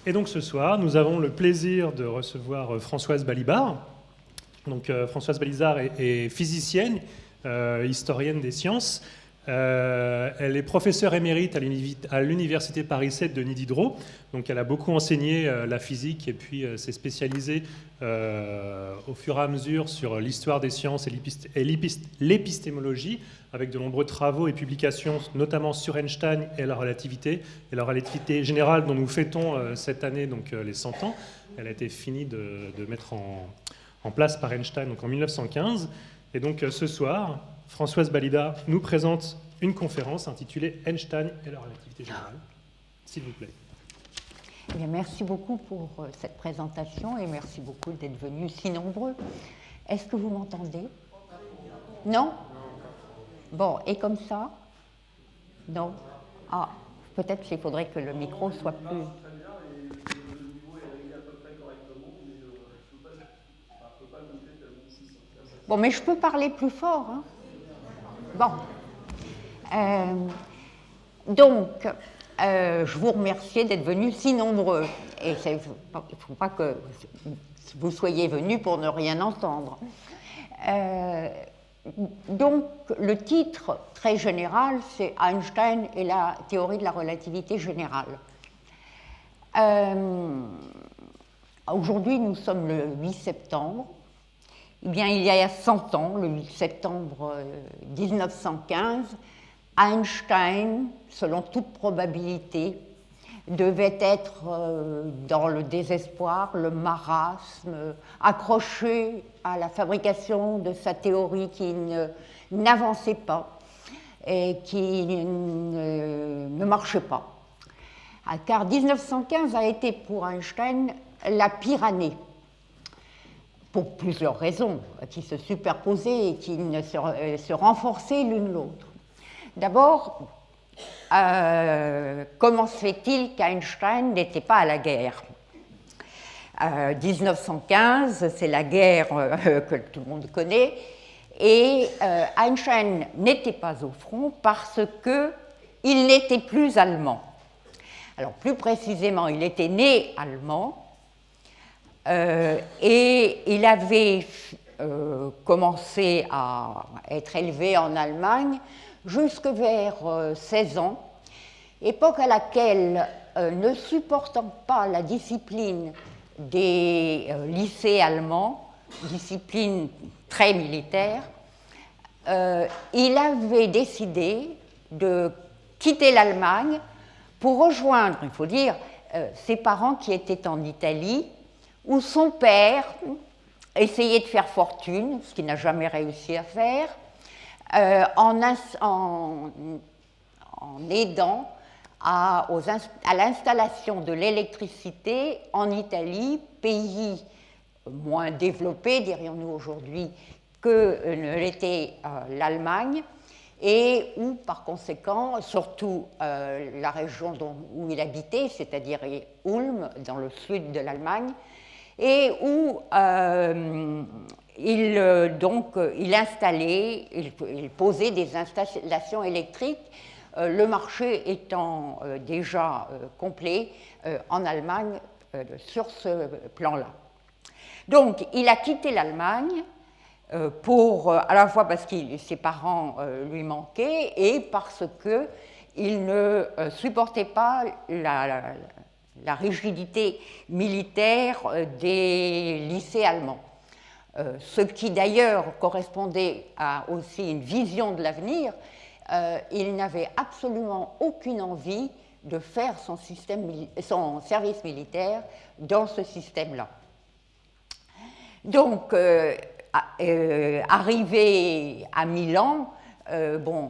Et donc ce soir, nous avons le plaisir de recevoir Françoise Balibar. Donc Françoise Balibar est physicienne, historienne des sciences. Elle est professeure émérite à l'université Paris 7 de Denis-Diderot. Donc elle a beaucoup enseigné la physique et puis s'est spécialisée au fur et à mesure sur l'histoire des sciences et l'épistémologie, avec de nombreux travaux et publications, notamment sur Einstein et la relativité générale dont nous fêtons cette année donc, les 100 ans. Elle a été finie de mettre en place par Einstein donc, en 1915. Et donc ce soir, Françoise Balibar nous présente une conférence intitulée Einstein et la relativité générale. S'il vous plaît. Eh bien, merci beaucoup pour cette présentation et merci beaucoup d'être venus si nombreux. Est-ce que vous m'entendez? Non? Bon, et comme ça? Non? Ah, peut-être qu'il faudrait que le micro soit plus... Bon, mais je peux parler plus fort, hein? Bon. Donc, je vous remercie d'être venus si nombreux. Et il ne faut pas que vous soyez venus pour ne rien entendre. Donc, le titre très général, c'est Einstein et la théorie de la relativité générale. Aujourd'hui, nous sommes le 8 septembre. Eh bien, il y a 100 ans, le 8 septembre 1915, Einstein, selon toute probabilité, devait être dans le désespoir, le marasme, accroché à la fabrication de sa théorie qui n'avançait pas et qui ne marchait pas. Car 1915 a été pour Einstein la pire année, pour plusieurs raisons qui se superposaient et qui se renforçaient l'une l'autre. D'abord, comment se fait-il qu'Einstein n'était pas à la guerre? 1915, c'est la guerre que tout le monde connaît, et Einstein n'était pas au front parce qu'il n'était plus allemand. Alors plus précisément, il était né allemand, et il avait commencé à être élevé en Allemagne jusque vers 16 ans, époque à laquelle, ne supportant pas la discipline des lycées allemands, discipline très militaire, il avait décidé de quitter l'Allemagne pour rejoindre, il faut dire, ses parents qui étaient en Italie, où son père essayait de faire fortune, ce qu'il n'a jamais réussi à faire, en aidant à l'installation de l'électricité en Italie, pays moins développé, dirions-nous aujourd'hui, que ne l'était l'Allemagne, et où, par conséquent, surtout la région où il habitait, c'est-à-dire Ulm, dans le sud de l'Allemagne, et où il installait, il posait des installations électriques, le marché étant déjà complet en Allemagne sur ce plan-là. Donc, il a quitté l'Allemagne à la fois parce que ses parents lui manquaient et parce qu'il ne supportait pas la rigidité militaire des lycées allemands. Ce qui d'ailleurs correspondait à aussi une vision de l'avenir. Il n'avait absolument aucune envie de faire son service militaire dans ce système-là. Donc, arrivé à Milan,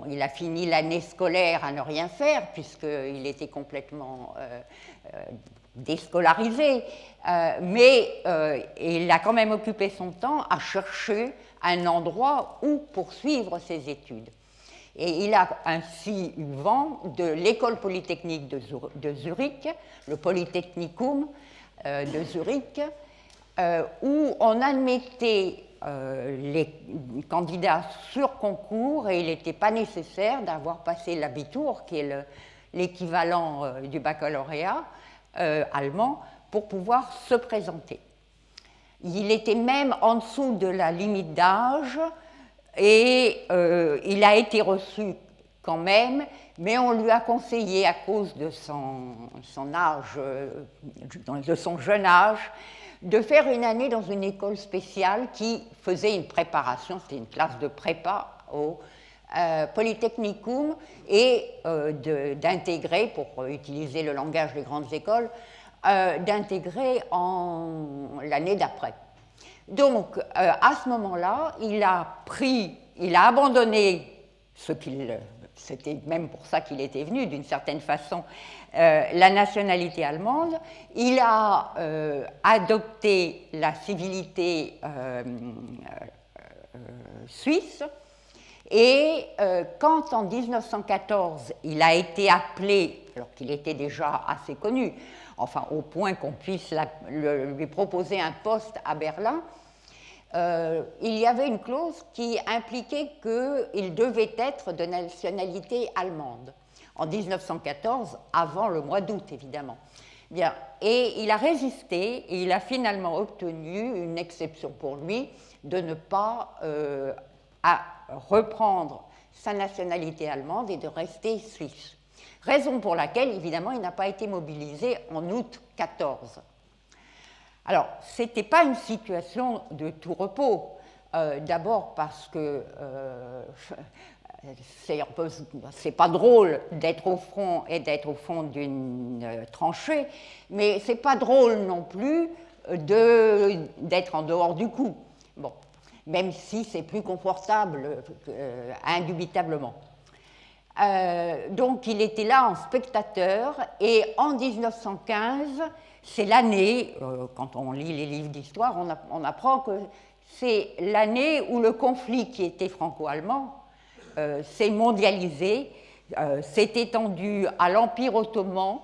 il a fini l'année scolaire à ne rien faire, puisqu'il était complètement déscolarisé, mais il a quand même occupé son temps à chercher un endroit où poursuivre ses études. Et il a ainsi eu vent de l'école polytechnique de Zurich, le Polytechnicum de Zurich, où on admettait les candidats sur concours et il n'était pas nécessaire d'avoir passé l'Abitur, qui est l'équivalent du baccalauréat, allemand pour pouvoir se présenter. Il était même en dessous de la limite d'âge et il a été reçu quand même, mais on lui a conseillé, à cause de son âge, de son jeune âge, de faire une année dans une école spéciale qui faisait une préparation, c'était une classe de prépa au Polytechnicum, et d'intégrer, pour utiliser le langage des grandes écoles, d'intégrer l'année d'après. Donc, à ce moment-là, il a abandonné c'était même pour ça qu'il était venu, d'une certaine façon, la nationalité allemande. Il a adopté la civilité suisse. Et quand en 1914, il a été appelé, alors qu'il était déjà assez connu, enfin au point qu'on puisse lui proposer un poste à Berlin, il y avait une clause qui impliquait qu'il devait être de nationalité allemande. En 1914, avant le mois d'août, évidemment. Bien, et il a résisté et il a finalement obtenu une exception pour lui de ne pas reprendre sa nationalité allemande et de rester suisse. Raison pour laquelle, évidemment, il n'a pas été mobilisé en août 14. Alors, ce n'était pas une situation de tout repos. D'abord parce que c'est pas drôle d'être au front et d'être au fond d'une tranchée, mais c'est pas drôle non plus d'être en dehors du coup. Bon, même si c'est plus confortable, indubitablement. Donc il était là en spectateur, et en 1915, c'est l'année, quand on lit les livres d'histoire, on apprend que c'est l'année où le conflit qui était franco-allemand s'est mondialisé, s'est étendu à l'Empire ottoman.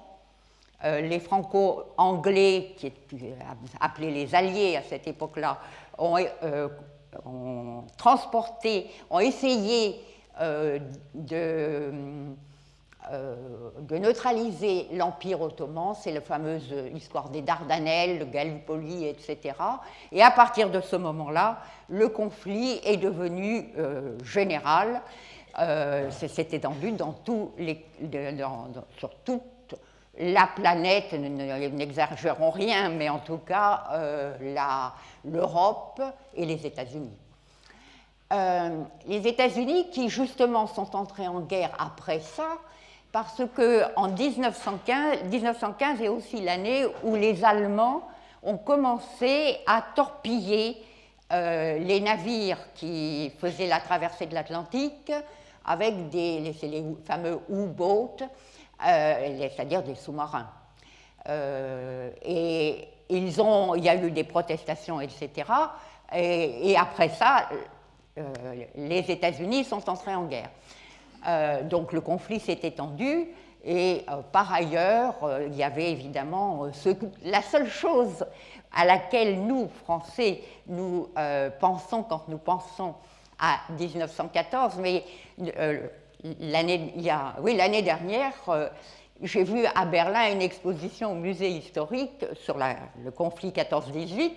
Les franco-anglais, qui étaient appelés les alliés à cette époque-là, ont essayé de neutraliser l'Empire ottoman. C'est la fameuse histoire des Dardanelles, de Gallipoli, etc. Et à partir de ce moment-là, le conflit est devenu général. C'est étendu sur toute la planète, n'exagérons rien, mais en tout cas l'Europe et les États-Unis. Les États-Unis qui justement sont entrés en guerre après ça, parce qu'en 1915 est aussi l'année où les Allemands ont commencé à torpiller les navires qui faisaient la traversée de l'Atlantique avec les fameux U-boats, c'est-à-dire des sous-marins. Et il y a eu des protestations, etc. Et après ça, les États-Unis sont entrés en guerre. Donc le conflit s'est étendu, et par ailleurs, il y avait évidemment la seule chose à laquelle nous, Français, nous pensons quand nous pensons à 1914, mais l'année dernière, j'ai vu à Berlin une exposition au musée historique sur le conflit 14-18.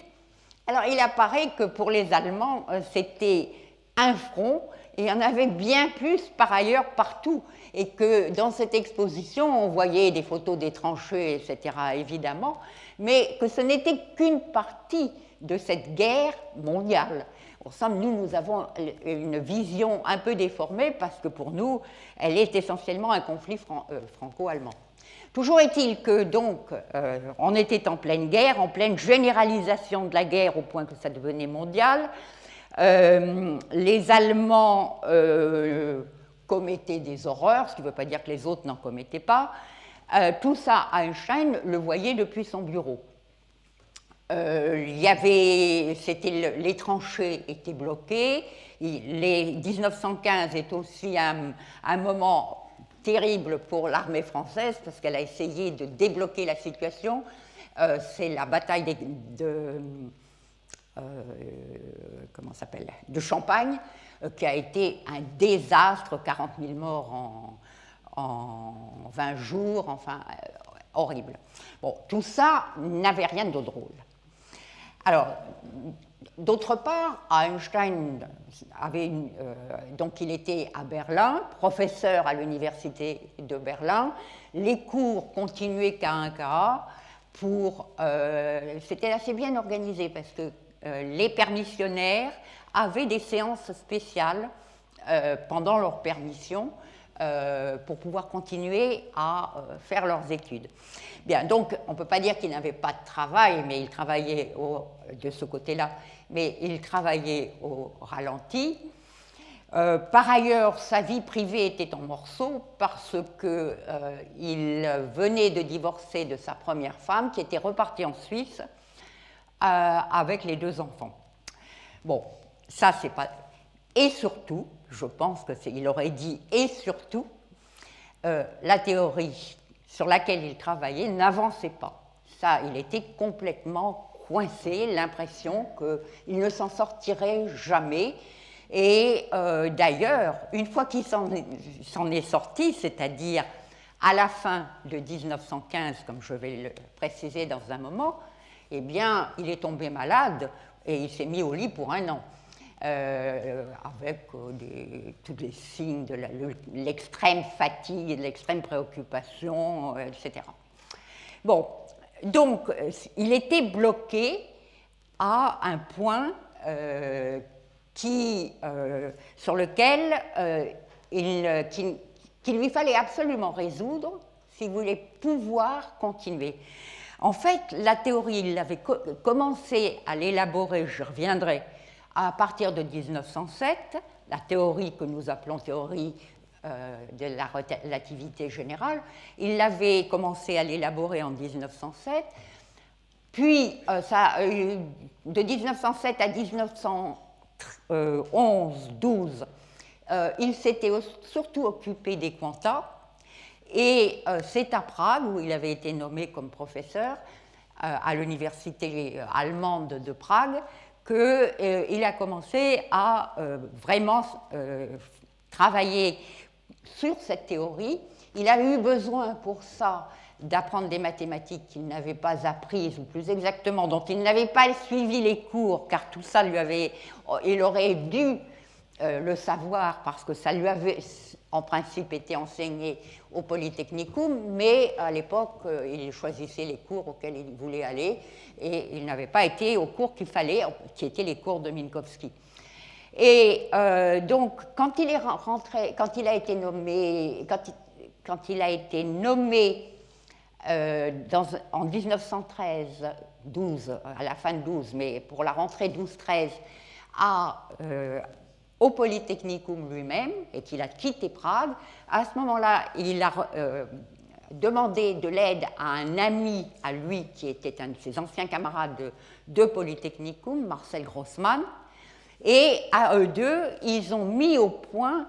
Alors il apparaît que pour les Allemands, c'était un front, et il y en avait bien plus par ailleurs partout, et que dans cette exposition, on voyait des photos des tranchées, etc., évidemment, mais que ce n'était qu'une partie de cette guerre mondiale. Pour ça, nous avons une vision un peu déformée, parce que pour nous, elle est essentiellement un conflit franco-allemand. Toujours est-il que, donc, on était en pleine guerre, en pleine généralisation de la guerre, au point que ça devenait mondial. Les Allemands commettaient des horreurs, ce qui ne veut pas dire que les autres n'en commettaient pas. Tout ça, Einstein le voyait depuis son bureau. Les tranchées étaient bloquées. 1915 est aussi un moment terrible pour l'armée française, parce qu'elle a essayé de débloquer la situation. C'est la bataille de Champagne, qui a été un désastre, 40 000 morts en 20 jours, enfin horrible. Bon, tout ça n'avait rien de drôle. Alors, d'autre part, Einstein donc il était à Berlin, professeur à l'université de Berlin. Les cours continuaient K1KA. C'était assez bien organisé parce que les permissionnaires avaient des séances spéciales pendant leur permission pour pouvoir continuer à faire leurs études. Bien, donc on ne peut pas dire qu'il n'avait pas de travail, mais il travaillait de ce côté-là, mais il travaillait au ralenti. Par ailleurs, sa vie privée était en morceaux parce qu'il venait de divorcer de sa première femme qui était repartie en Suisse avec les 2 enfants. Bon, ça c'est pas... Et surtout, je pense qu'il aurait dit « et surtout », la théorie sur laquelle il travaillait n'avançait pas. Ça, il était complètement coincé, l'impression qu'il ne s'en sortirait jamais. Et d'ailleurs, une fois qu'il s'en est sorti, c'est-à-dire à la fin de 1915, comme je vais le préciser dans un moment, eh bien, il est tombé malade et il s'est mis au lit pour 1 an. Avec tous les signes de l'extrême fatigue et de l'extrême préoccupation, etc. Bon, donc, il était bloqué à un point sur lequel qu'il lui fallait absolument résoudre s'il voulait pouvoir continuer. En fait, la théorie, il avait commencé à l'élaborer, je reviendrai, à partir de 1907, la théorie que nous appelons théorie de la relativité générale, il avait commencé à l'élaborer en 1907, puis de 1907 à 1911-12, il s'était surtout occupé des quanta, et c'est à Prague, où il avait été nommé comme professeur à l'université allemande de Prague, qu'il a commencé à vraiment travailler sur cette théorie. Il a eu besoin pour ça d'apprendre des mathématiques qu'il n'avait pas apprises, ou plus exactement, dont il n'avait pas suivi les cours, car tout ça il aurait dû le savoir, parce que ça lui avait en principe été enseigné au Polytechnicum, mais à l'époque, il choisissait les cours auxquels il voulait aller, et il n'avait pas été aux cours qu'il fallait, qui étaient les cours de Minkowski. Et donc, quand il est rentré, quand il a été nommé en 1913-12, à la fin de 12, mais pour la rentrée 12-13, au Polytechnicum lui-même, et qu'il a quitté Prague, à ce moment-là, il a demandé de l'aide à un ami à lui, qui était un de ses anciens camarades de Polytechnicum, Marcel Grossmann, et à eux deux, ils ont mis au point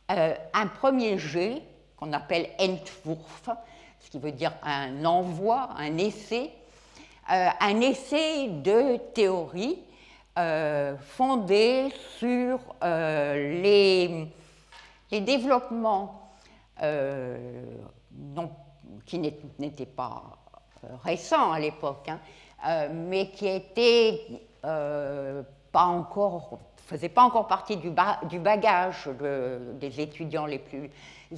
un premier jet, qu'on appelle Entwurf, ce qui veut dire un envoi, un essai de théorie fondé sur les développements qui n'étaient pas récents à l'époque, mais qui étaient pas encore, faisaient pas encore partie du bagage des étudiants les plus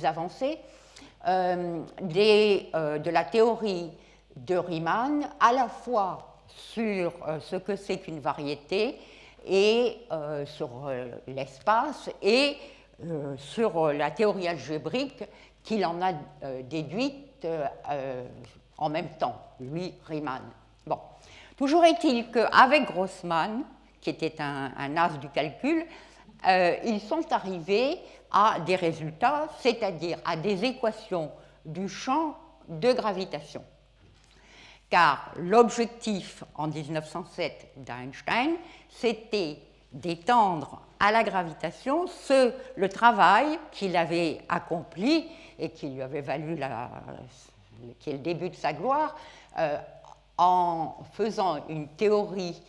avancés, de la théorie de Riemann, à la fois sur ce que c'est qu'une variété et sur l'espace et sur la théorie algébrique qu'il en a déduite en même temps, lui, Riemann. Bon. Toujours est-il qu'avec Grossmann, qui était un as du calcul, ils sont arrivés à des résultats, c'est-à-dire à des équations du champ de gravitation. Car l'objectif en 1907 d'Einstein, c'était d'étendre à la gravitation le travail qu'il avait accompli et qui lui avait valu qui est le début de sa gloire, en faisant une théorie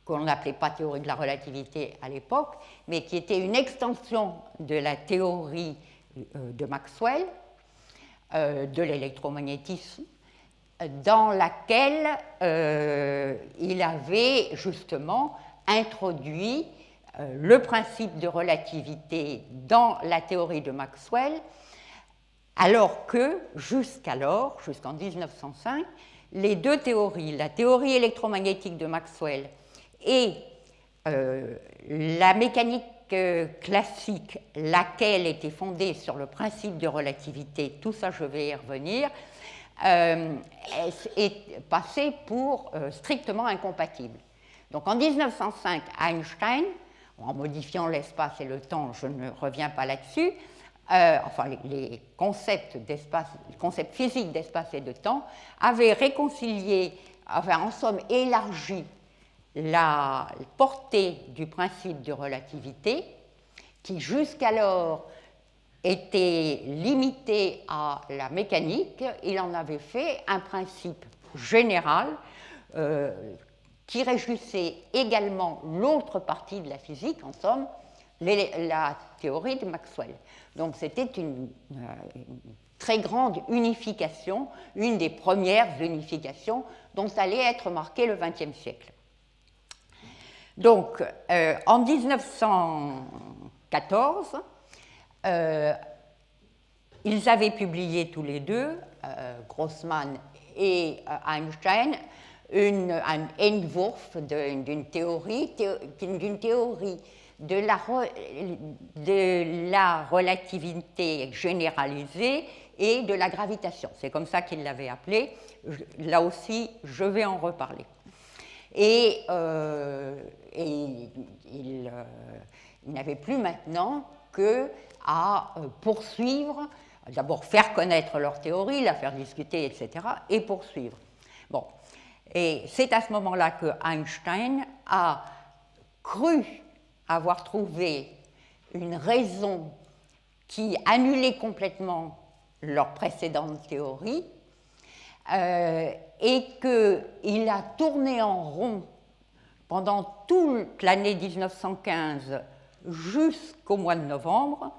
qu'on n'appelait pas théorie de la relativité à l'époque, mais qui était une extension de la théorie de Maxwell, de l'électromagnétisme, dans laquelle il avait justement introduit le principe de relativité dans la théorie de Maxwell, alors que jusqu'en 1905, les deux théories, la théorie électromagnétique de Maxwell et la mécanique classique, laquelle était fondée sur le principe de relativité, tout ça je vais y revenir, est passé pour strictement incompatible. Donc en 1905, Einstein, en modifiant l'espace et le temps, je ne reviens pas là-dessus, les concepts physiques d'espace et de temps avaient réconcilié, en somme élargi la portée du principe de relativité, qui jusqu'alors était limité à la mécanique. Il en avait fait un principe général qui réjouissait également l'autre partie de la physique, en somme, la théorie de Maxwell. Donc c'était une très grande unification, une des premières unifications dont allait être marqué le XXe siècle. Donc en 1914, ils avaient publié tous les deux, Grossman et Einstein, un Entwurf d'une théorie de la relativité généralisée et de la gravitation. C'est comme ça qu'ils l'avaient appelé. Là aussi, je vais en reparler. Et il n'avait plus maintenant qu'à poursuivre, d'abord faire connaître leur théorie, la faire discuter, etc., et poursuivre. Bon. Et c'est à ce moment-là que Einstein a cru avoir trouvé une raison qui annulait complètement leur précédente théorie et qu'il a tourné en rond pendant toute l'année 1915 jusqu'au mois de novembre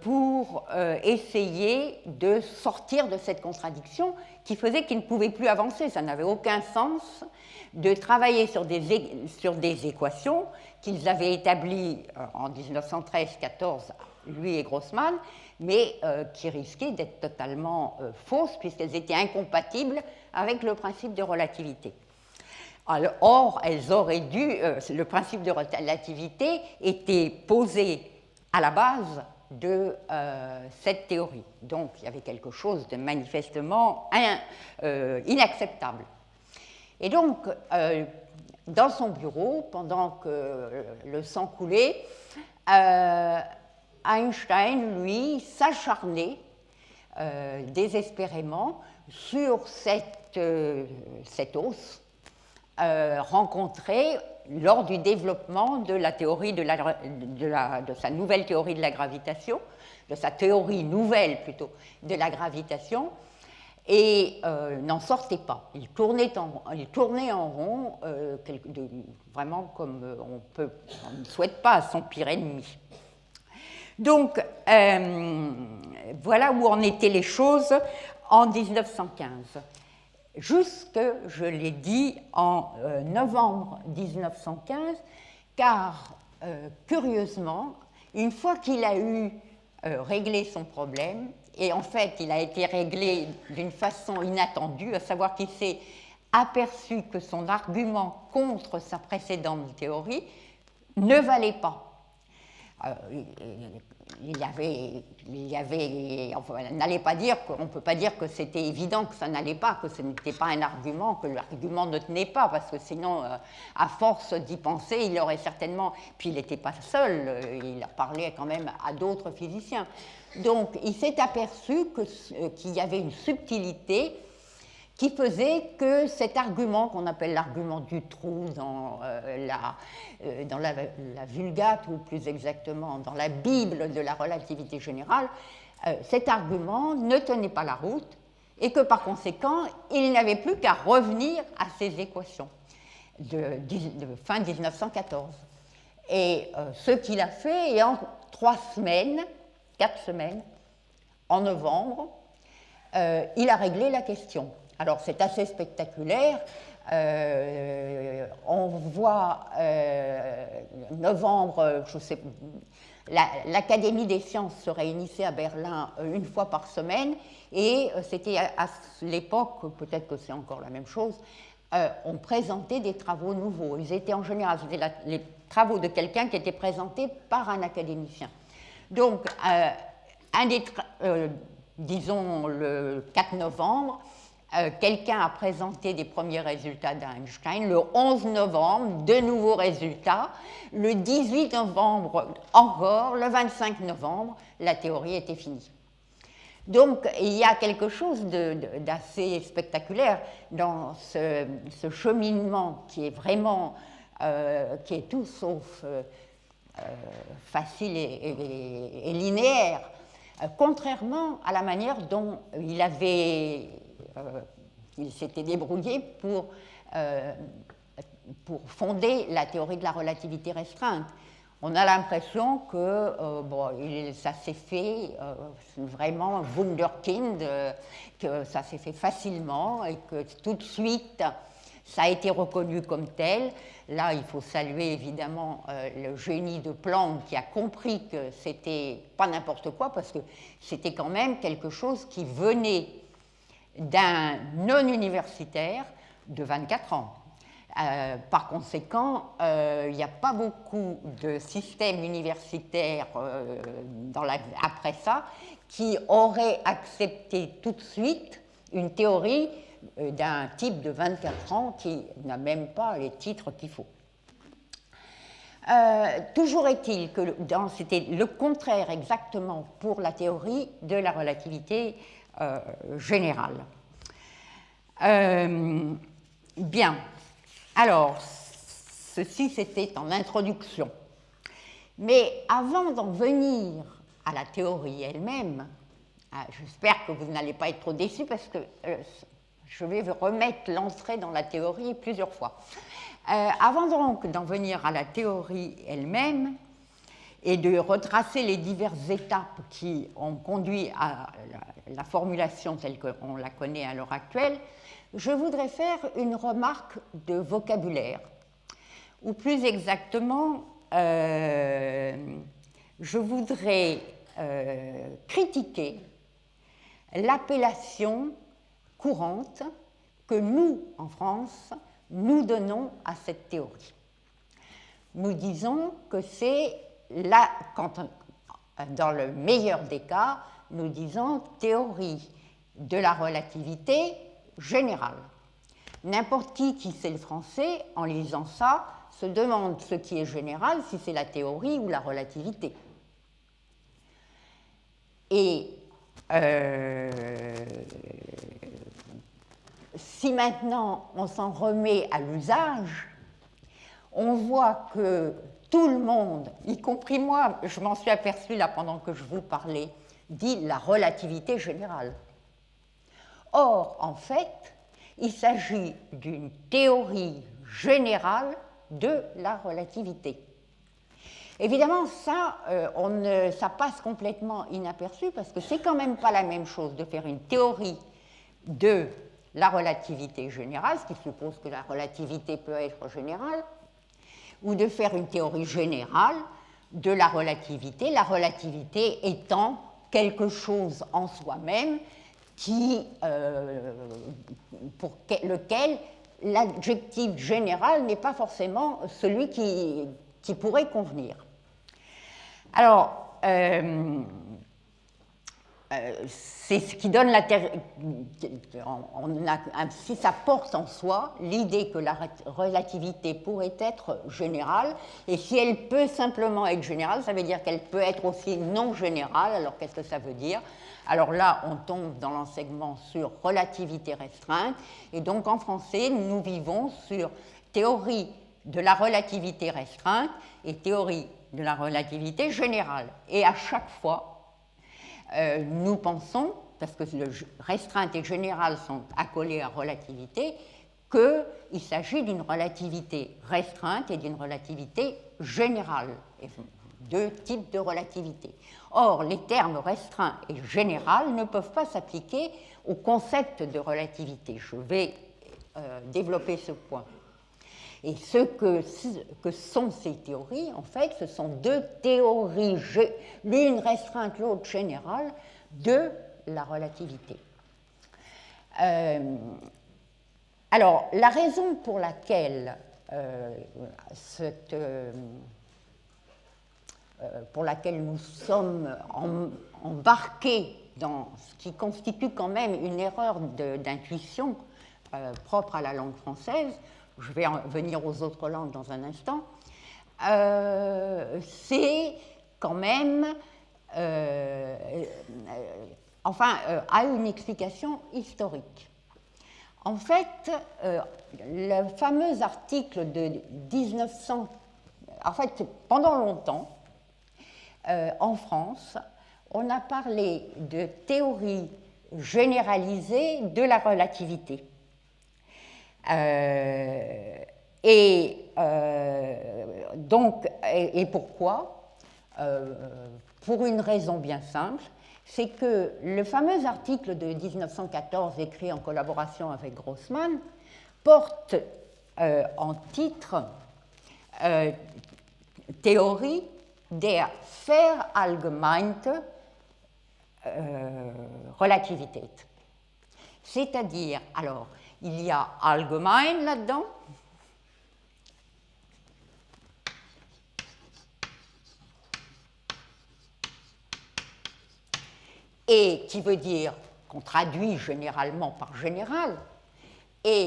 pour essayer de sortir de cette contradiction qui faisait qu'il ne pouvait plus avancer. Ça n'avait aucun sens de travailler sur des équations qu'ils avaient établies en 1913-14, lui et Grossman, mais qui risquaient d'être totalement fausses puisqu'elles étaient incompatibles avec le principe de relativité. Or, elles auraient dû, le principe de relativité était posé à la base de cette théorie. Donc, il y avait quelque chose de manifestement inacceptable. Et donc, dans son bureau, pendant que le sang coulait, Einstein, lui, s'acharnait désespérément sur cette os rencontrée lors du développement de la théorie de sa nouvelle théorie de la gravitation, de sa théorie nouvelle plutôt de la gravitation, et n'en sortait pas. Il tournait en rond, vraiment comme on ne souhaite pas à son pire ennemi. Donc, voilà où en étaient les choses en 1915. Jusque, je l'ai dit, en novembre 1915, car, curieusement, une fois qu'il a eu réglé son problème, et en fait, il a été réglé d'une façon inattendue, à savoir qu'il s'est aperçu que son argument contre sa précédente théorie ne valait pas. N'allait pas dire qu'on ne peut pas dire que c'était évident que ça n'allait pas, que ce n'était pas un argument, que l'argument ne tenait pas, parce que sinon, à force d'y penser, il aurait certainement. Puis il n'était pas seul, il a parlé quand même à d'autres physiciens. Donc il s'est aperçu qu'il y avait une subtilité qui faisait que cet argument qu'on appelle l'argument du trou dans la Vulgate, ou plus exactement dans la Bible de la relativité générale, cet argument ne tenait pas la route et que par conséquent, il n'avait plus qu'à revenir à ces équations de fin 1914. Et ce qu'il a fait, et en 4 semaines, en novembre, il a réglé la question. Alors c'est assez spectaculaire. On voit novembre, je sais, l'Académie des sciences se réunissait à Berlin une fois par semaine, et c'était à l'époque, peut-être que c'est encore la même chose, on présentait des travaux nouveaux. Ils étaient en général, c'était les travaux de quelqu'un qui était présenté par un académicien. Donc, disons le 4 novembre, quelqu'un a présenté des premiers résultats d'Einstein. Le 11 novembre, de nouveaux résultats. Le 18 novembre, encore. Le 25 novembre, la théorie était finie. Donc, il y a quelque chose d'assez spectaculaire dans ce cheminement qui est vraiment, qui est tout sauf facile et linéaire, contrairement à la manière dont il s'était débrouillé pour fonder la théorie de la relativité restreinte. On a l'impression que ça s'est fait vraiment wunderkind, que ça s'est fait facilement et que tout de suite ça a été reconnu comme tel. Là, il faut saluer évidemment le génie de Planck qui a compris que c'était pas n'importe quoi, parce que c'était quand même quelque chose qui venait d'un non-universitaire de 24 ans. Par conséquent, il n'y a pas beaucoup de systèmes universitaires après ça qui auraient accepté tout de suite une théorie d'un type de 24 ans qui n'a même pas les titres qu'il faut. Toujours est-il que c'était le contraire exactement pour la théorie de la relativité générale. Bien. Alors, ceci c'était en introduction. Mais avant d'en venir à la théorie elle-même, j'espère que vous n'allez pas être trop déçus parce que je vais remettre l'entrée dans la théorie plusieurs fois. Avant donc d'en venir à la théorie elle-même et de retracer les diverses étapes qui ont conduit à la formulation telle qu'on la connaît à l'heure actuelle, je voudrais faire une remarque de vocabulaire, ou plus exactement, je voudrais critiquer l'appellation courante que nous, en France, nous donnons à cette théorie. Nous disons que c'est dans le meilleur des cas, nous disons théorie de la relativité générale. N'importe qui sait le français, en lisant ça, se demande ce qui est général, si c'est la théorie ou la relativité. Et si maintenant on s'en remet à l'usage, on voit que tout le monde, y compris moi, je m'en suis aperçue là pendant que je vous parlais, dit la relativité générale. Or, en fait, il s'agit d'une théorie générale de la relativité. Évidemment, ça passe complètement inaperçu parce que c'est quand même pas la même chose de faire une théorie de la relativité générale, ce qui suppose que la relativité peut être générale, ou de faire une théorie générale de la relativité étant quelque chose en soi-même pour lequel l'adjectif général n'est pas forcément celui qui pourrait convenir. Alors, c'est ce qui donne si ça porte en soi l'idée que la relativité pourrait être générale, et si elle peut simplement être générale, ça veut dire qu'elle peut être aussi non générale. Alors qu'est-ce que ça veut dire? Alors là, on tombe dans l'enseignement sur relativité restreinte, et donc en français, nous vivons sur théorie de la relativité restreinte et théorie de la relativité générale. Et à chaque fois, nous pensons, parce que le restreinte et générale sont accolés à relativité, qu'il s'agit d'une relativité restreinte et d'une relativité générale. Et deux types de relativité. Or, les termes restreint et général ne peuvent pas s'appliquer au concept de relativité. Je vais développer ce point. Et ce que sont ces théories, en fait, ce sont deux théories, l'une restreinte, l'autre générale, de la relativité. Alors, la raison pour laquelle nous sommes embarqués dans ce qui constitue quand même une erreur d'intuition propre à la langue française, je vais en venir aux autres langues dans un instant, c'est quand même, a une explication historique. En fait, le fameux article de 1900, en fait, pendant longtemps, en France, on a parlé de théorie généralisée de la relativité. Et pourquoi pour une raison bien simple, c'est que le fameux article de 1914 écrit en collaboration avec Grossman porte en titre Theorie der verallgemeinten Relativität. C'est-à-dire, alors, il y a allgemein là-dedans, et qui veut dire, qu'on traduit généralement par général, et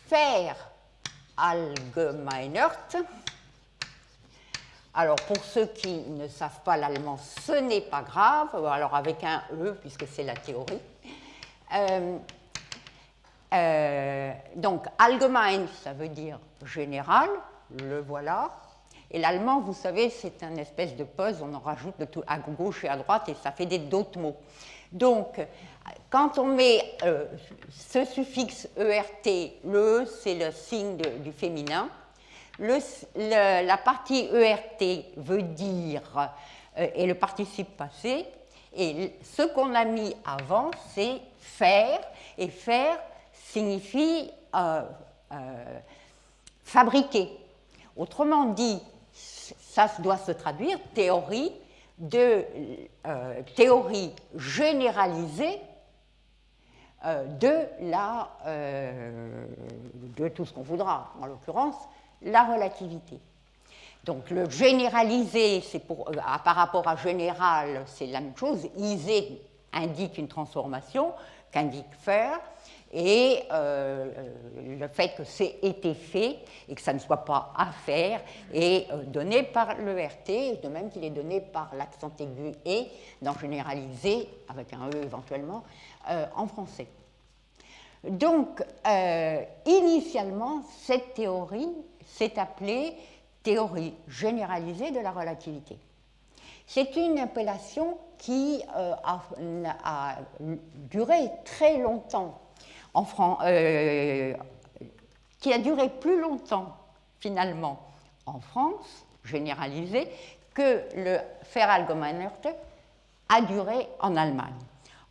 verallgemeinert. Alors, pour ceux qui ne savent pas l'allemand, ce n'est pas grave, alors avec un E, puisque c'est la théorie. Donc, allgemein, ça veut dire général, le voilà. Et l'allemand, vous savez, c'est un espèce de puzzle, on en rajoute de tout à gauche et à droite, et ça fait d'autres mots. Donc, quand on met ce suffixe ERT, le E, c'est le signe du féminin. La partie ERT veut dire, et le participe passé, et ce qu'on a mis avant, c'est faire, et faire signifie fabriquer. Autrement dit, ça doit se traduire théorie généralisée de tout ce qu'on voudra, en l'occurrence, la relativité. Donc le généralisé, c'est par rapport à général, c'est la même chose. Isé indique une transformation qu'indique faire, et le fait que c'est été fait et que ça ne soit pas à faire est donné par le RT, de même qu'il est donné par l'accent aigu et dans généralisé, avec un E éventuellement, en français. Donc, initialement, cette théorie s'est appelée théorie généralisée de la relativité. C'est une appellation qui a duré très longtemps qui a duré plus longtemps finalement en France, généralisée, que le Verallgemeinerte a duré en Allemagne.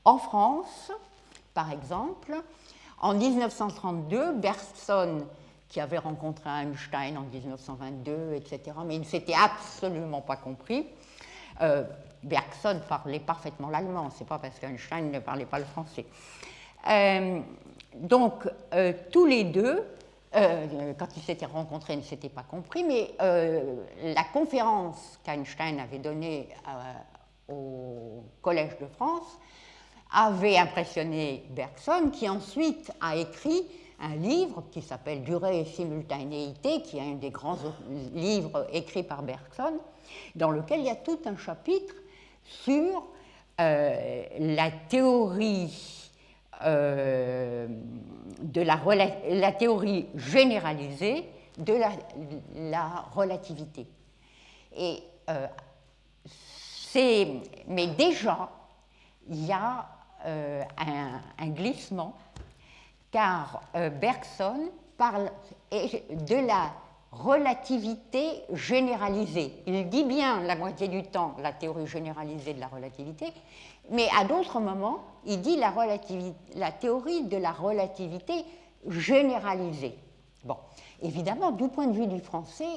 En France, par exemple, en 1932, Bergson, qui avait rencontré Einstein en 1922, etc., mais il ne s'était absolument pas compris. Bergson parlait parfaitement l'allemand, c'est pas parce qu'Einstein ne parlait pas le français. Donc, tous les deux, quand ils s'étaient rencontrés, ils ne s'étaient pas compris, mais la conférence qu'Einstein avait donnée au Collège de France avait impressionné Bergson, qui ensuite a écrit un livre qui s'appelle Durée et simultanéité, qui est un des grands livres écrits par Bergson, dans lequel il y a tout un chapitre sur la théorie la théorie généralisée de la relativité. Et mais déjà, il y a un glissement, car Bergson parle de la relativité généralisée. Il dit bien la moitié du temps la théorie généralisée de la relativité, mais à d'autres moments, il dit la théorie de la relativité généralisée. Bon, évidemment, du point de vue du français,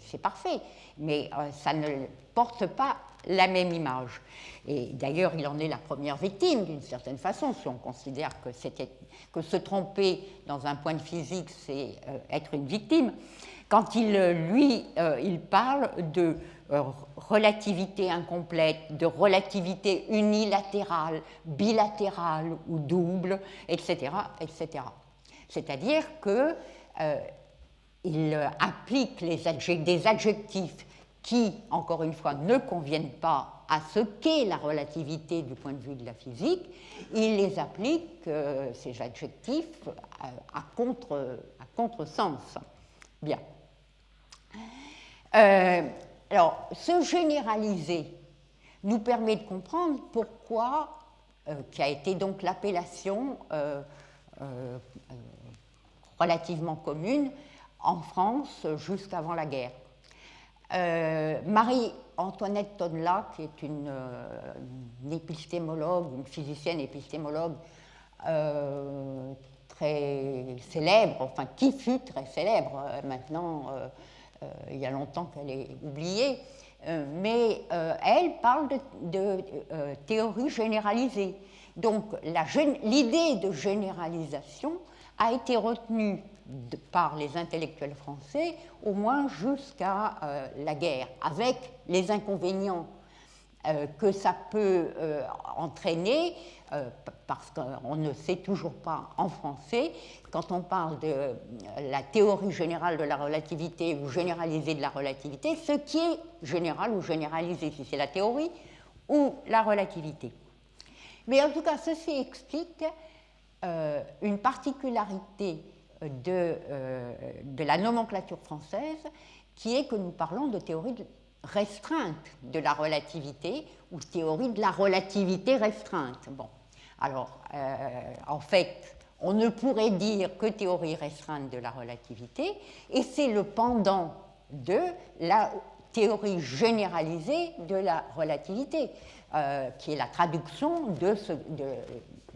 c'est parfait, mais ça ne porte pas la même image. Et d'ailleurs, il en est la première victime, d'une certaine façon, si on considère que se tromper dans un point de physique, c'est être une victime. Quand il parle de relativité incomplète, de relativité unilatérale, bilatérale ou double, etc., etc. C'est-à-dire qu'il applique des adjectifs qui, encore une fois, ne conviennent pas à ce qu'est la relativité du point de vue de la physique. Il les applique, ces adjectifs, à contresens. Bien. Alors, ce généraliser nous permet de comprendre pourquoi, qui a été donc l'appellation relativement commune en France jusqu'avant la guerre. Marie-Antoinette Tonnelat, qui est une épistémologue, une physicienne épistémologue très célèbre, enfin qui fut très célèbre, maintenant il y a longtemps qu'elle est oubliée, mais elle parle de théorie généralisée. Donc l'idée de généralisation a été retenue par les intellectuels français au moins jusqu'à la guerre, avec les inconvénients que ça peut entraîner, parce qu'on ne sait toujours pas en français, quand on parle de la théorie générale de la relativité ou généralisée de la relativité, ce qui est général ou généralisé, si c'est la théorie ou la relativité. Mais en tout cas, ceci explique une particularité de la nomenclature française, qui est que nous parlons de théorie restreinte de la relativité ou théorie de la relativité restreinte. Bon, alors, en fait, on ne pourrait dire que théorie restreinte de la relativité, et c'est le pendant de la théorie généralisée de la relativité, qui est la traduction de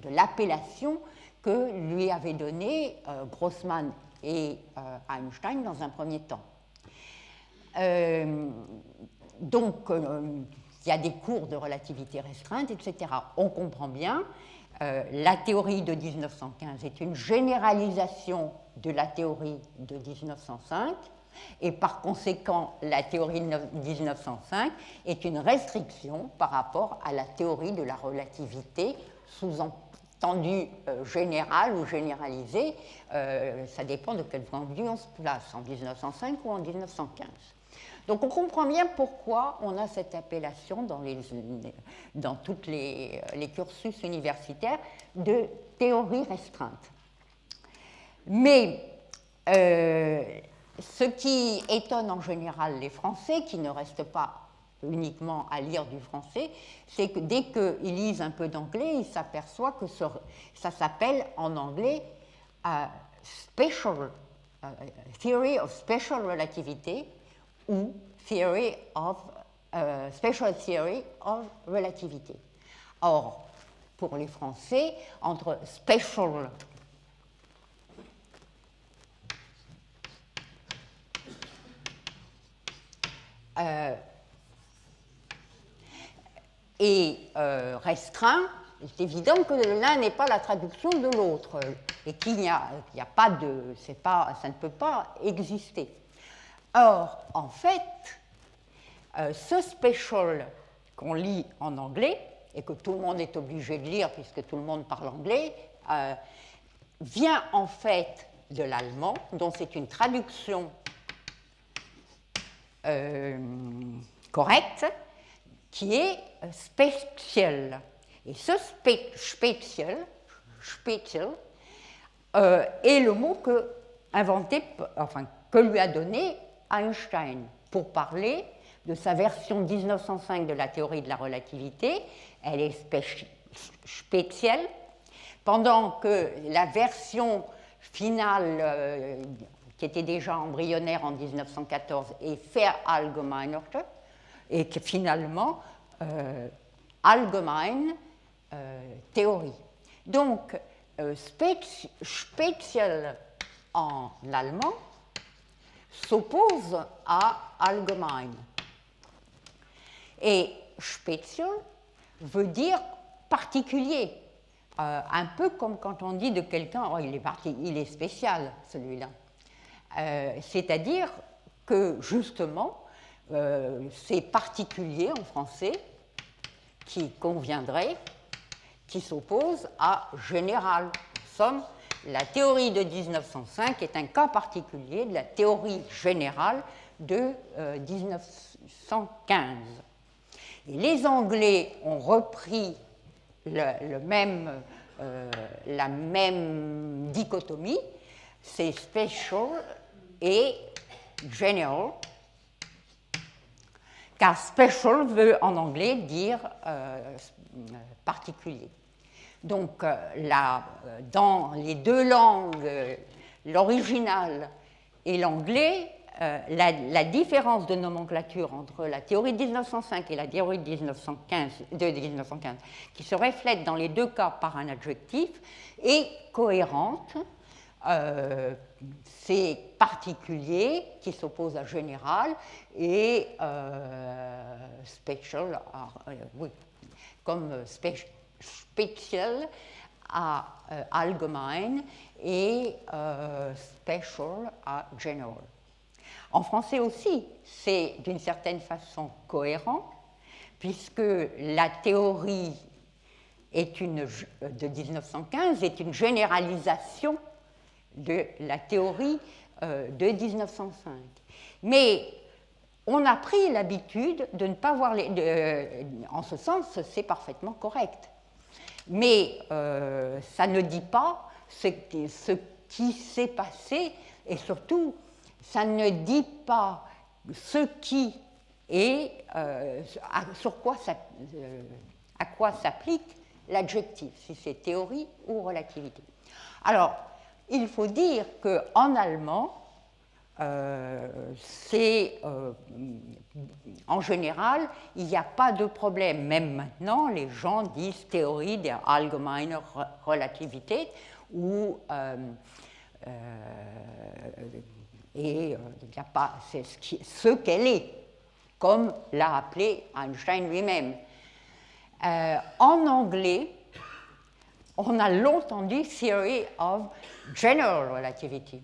l'appellation que lui avaient donnée Grossman et Einstein dans un premier temps. Donc, il y a des cours de relativité restreinte, etc. On comprend bien, la théorie de 1915 est une généralisation de la théorie de 1905, et par conséquent, la théorie de 1905 est une restriction par rapport à la théorie de la relativité, sous-entendu générale ou généralisée, ça dépend de quel point de vue on se place, en 1905 ou en 1915. Donc on comprend bien pourquoi on a cette appellation dans tous les cursus universitaires de théorie restreinte. Mais ce qui étonne en général les Français, qui ne restent pas uniquement à lire du français, c'est que dès qu'ils lisent un peu d'anglais, ils s'aperçoivent que ça s'appelle en anglais Theory of Special Relativity ou Special Theory of Relativity. Or, pour les Français, entre special et restreint, c'est évident que l'un n'est pas la traduction de l'autre et qu'il n'y a pas de... ça ne peut pas exister. Or, en fait, ce special qu'on lit en anglais, et que tout le monde est obligé de lire puisque tout le monde parle anglais, vient en fait de l'allemand, dont c'est une traduction correcte, qui est spécial. Et ce spécial est le mot que lui a donné Einstein pour parler de sa version 1905 de la théorie de la relativité. Elle est spéciale, pendant que la version finale qui était déjà embryonnaire en 1914, et Verallgemeinerte, et que finalement, Allgemeine Theorie. Donc, Spezial en allemand s'oppose à Allgemein. Et Spezial veut dire particulier, un peu comme quand on dit de quelqu'un, oh, il est spécial celui-là. C'est-à-dire que justement, c'est particulier en français qui conviendrait, qui s'oppose à général. En somme, la théorie de 1905 est un cas particulier de la théorie générale de 1915. Et les Anglais ont repris la même dichotomie, c'est special et general, car special veut en anglais dire particulier. Donc, dans les deux langues, l'original et l'anglais, la différence de nomenclature entre la théorie de 1905 et la théorie de 1915, qui se reflète dans les deux cas par un adjectif, est cohérente. C'est particulier qui s'oppose à général et special, oui, comme special à allgemein et special à general. En français aussi, c'est d'une certaine façon cohérent, puisque la théorie de 1915 est une généralisation de la théorie de 1905. Mais on a pris l'habitude de ne pas voir en ce sens, c'est parfaitement correct. Mais ça ne dit pas ce qui s'est passé, et surtout, ça ne dit pas ce qui est, à quoi s'applique l'adjectif, si c'est théorie ou relativité. Alors, il faut dire qu'en allemand, en général, il n'y a pas de problème. Même maintenant, les gens disent théorie der allgemeinen Relativität ou et il n'y a pas, c'est ce qu'elle est, comme l'a appelé Einstein lui-même. En anglais, on a longtemps dit Theory of General Relativity,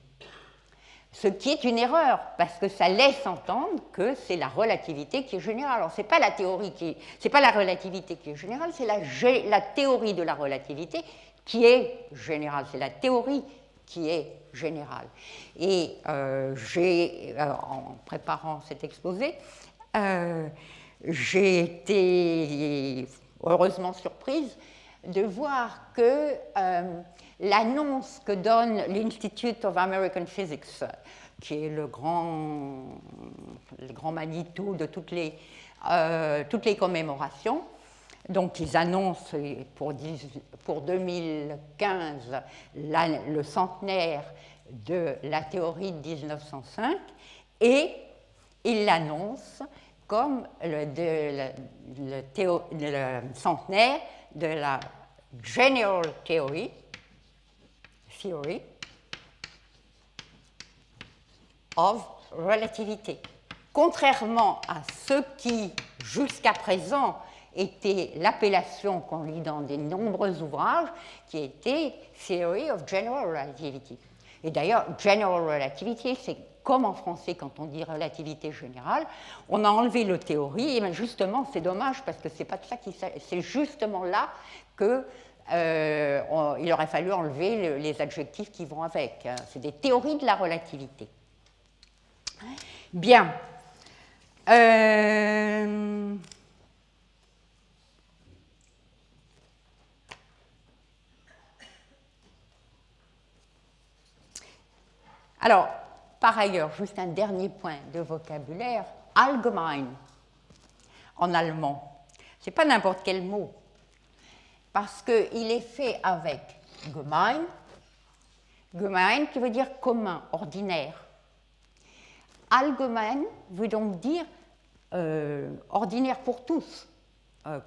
ce qui est une erreur, parce que ça laisse entendre que c'est la relativité qui est générale. Alors, ce n'est pas la c'est pas la relativité qui est générale, c'est la théorie de la relativité qui est générale. C'est la théorie qui est générale. Et en préparant cet exposé, j'ai été heureusement surprise de voir que l'annonce que donne l'Institute of American Physics, qui est le grand Manitou de toutes les commémorations, donc ils annoncent pour 2015 le centenaire de la théorie de 1905, et ils l'annoncent comme le centenaire de la General Theory of Relativity. Contrairement à ce qui, jusqu'à présent, était l'appellation qu'on lit dans de nombreux ouvrages, qui était Theory of General Relativity. Et d'ailleurs, General Relativity, c'est comme en français quand on dit relativité générale, on a enlevé le théorie, et justement, c'est dommage parce que c'est pas de ça c'est justement là que il aurait fallu enlever les adjectifs qui vont avec. C'est des théories de la relativité. Bien. Alors, par ailleurs, juste un dernier point de vocabulaire, allgemein, en allemand, ce n'est pas n'importe quel mot, parce qu'il est fait avec gemein qui veut dire commun, ordinaire. allgemein veut donc dire ordinaire pour tous,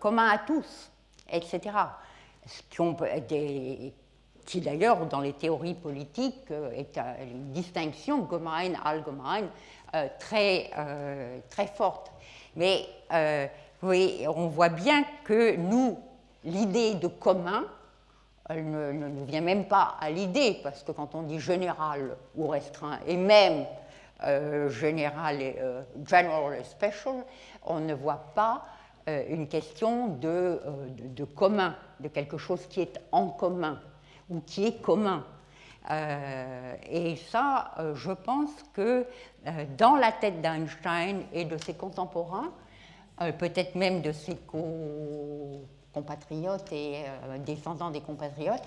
commun à tous, etc. Qui d'ailleurs, dans les théories politiques, est une distinction gemein, allgemein, très forte. Mais oui, on voit bien que nous, l'idée de commun, elle ne nous vient même pas à l'idée, parce que quand on dit général ou restreint, et même général et general et special, on ne voit pas une question de commun, de quelque chose qui est en commun ou qui est commun. Et ça, je pense que dans la tête d'Einstein et de ses contemporains, peut-être même de ses compatriotes et descendants des compatriotes,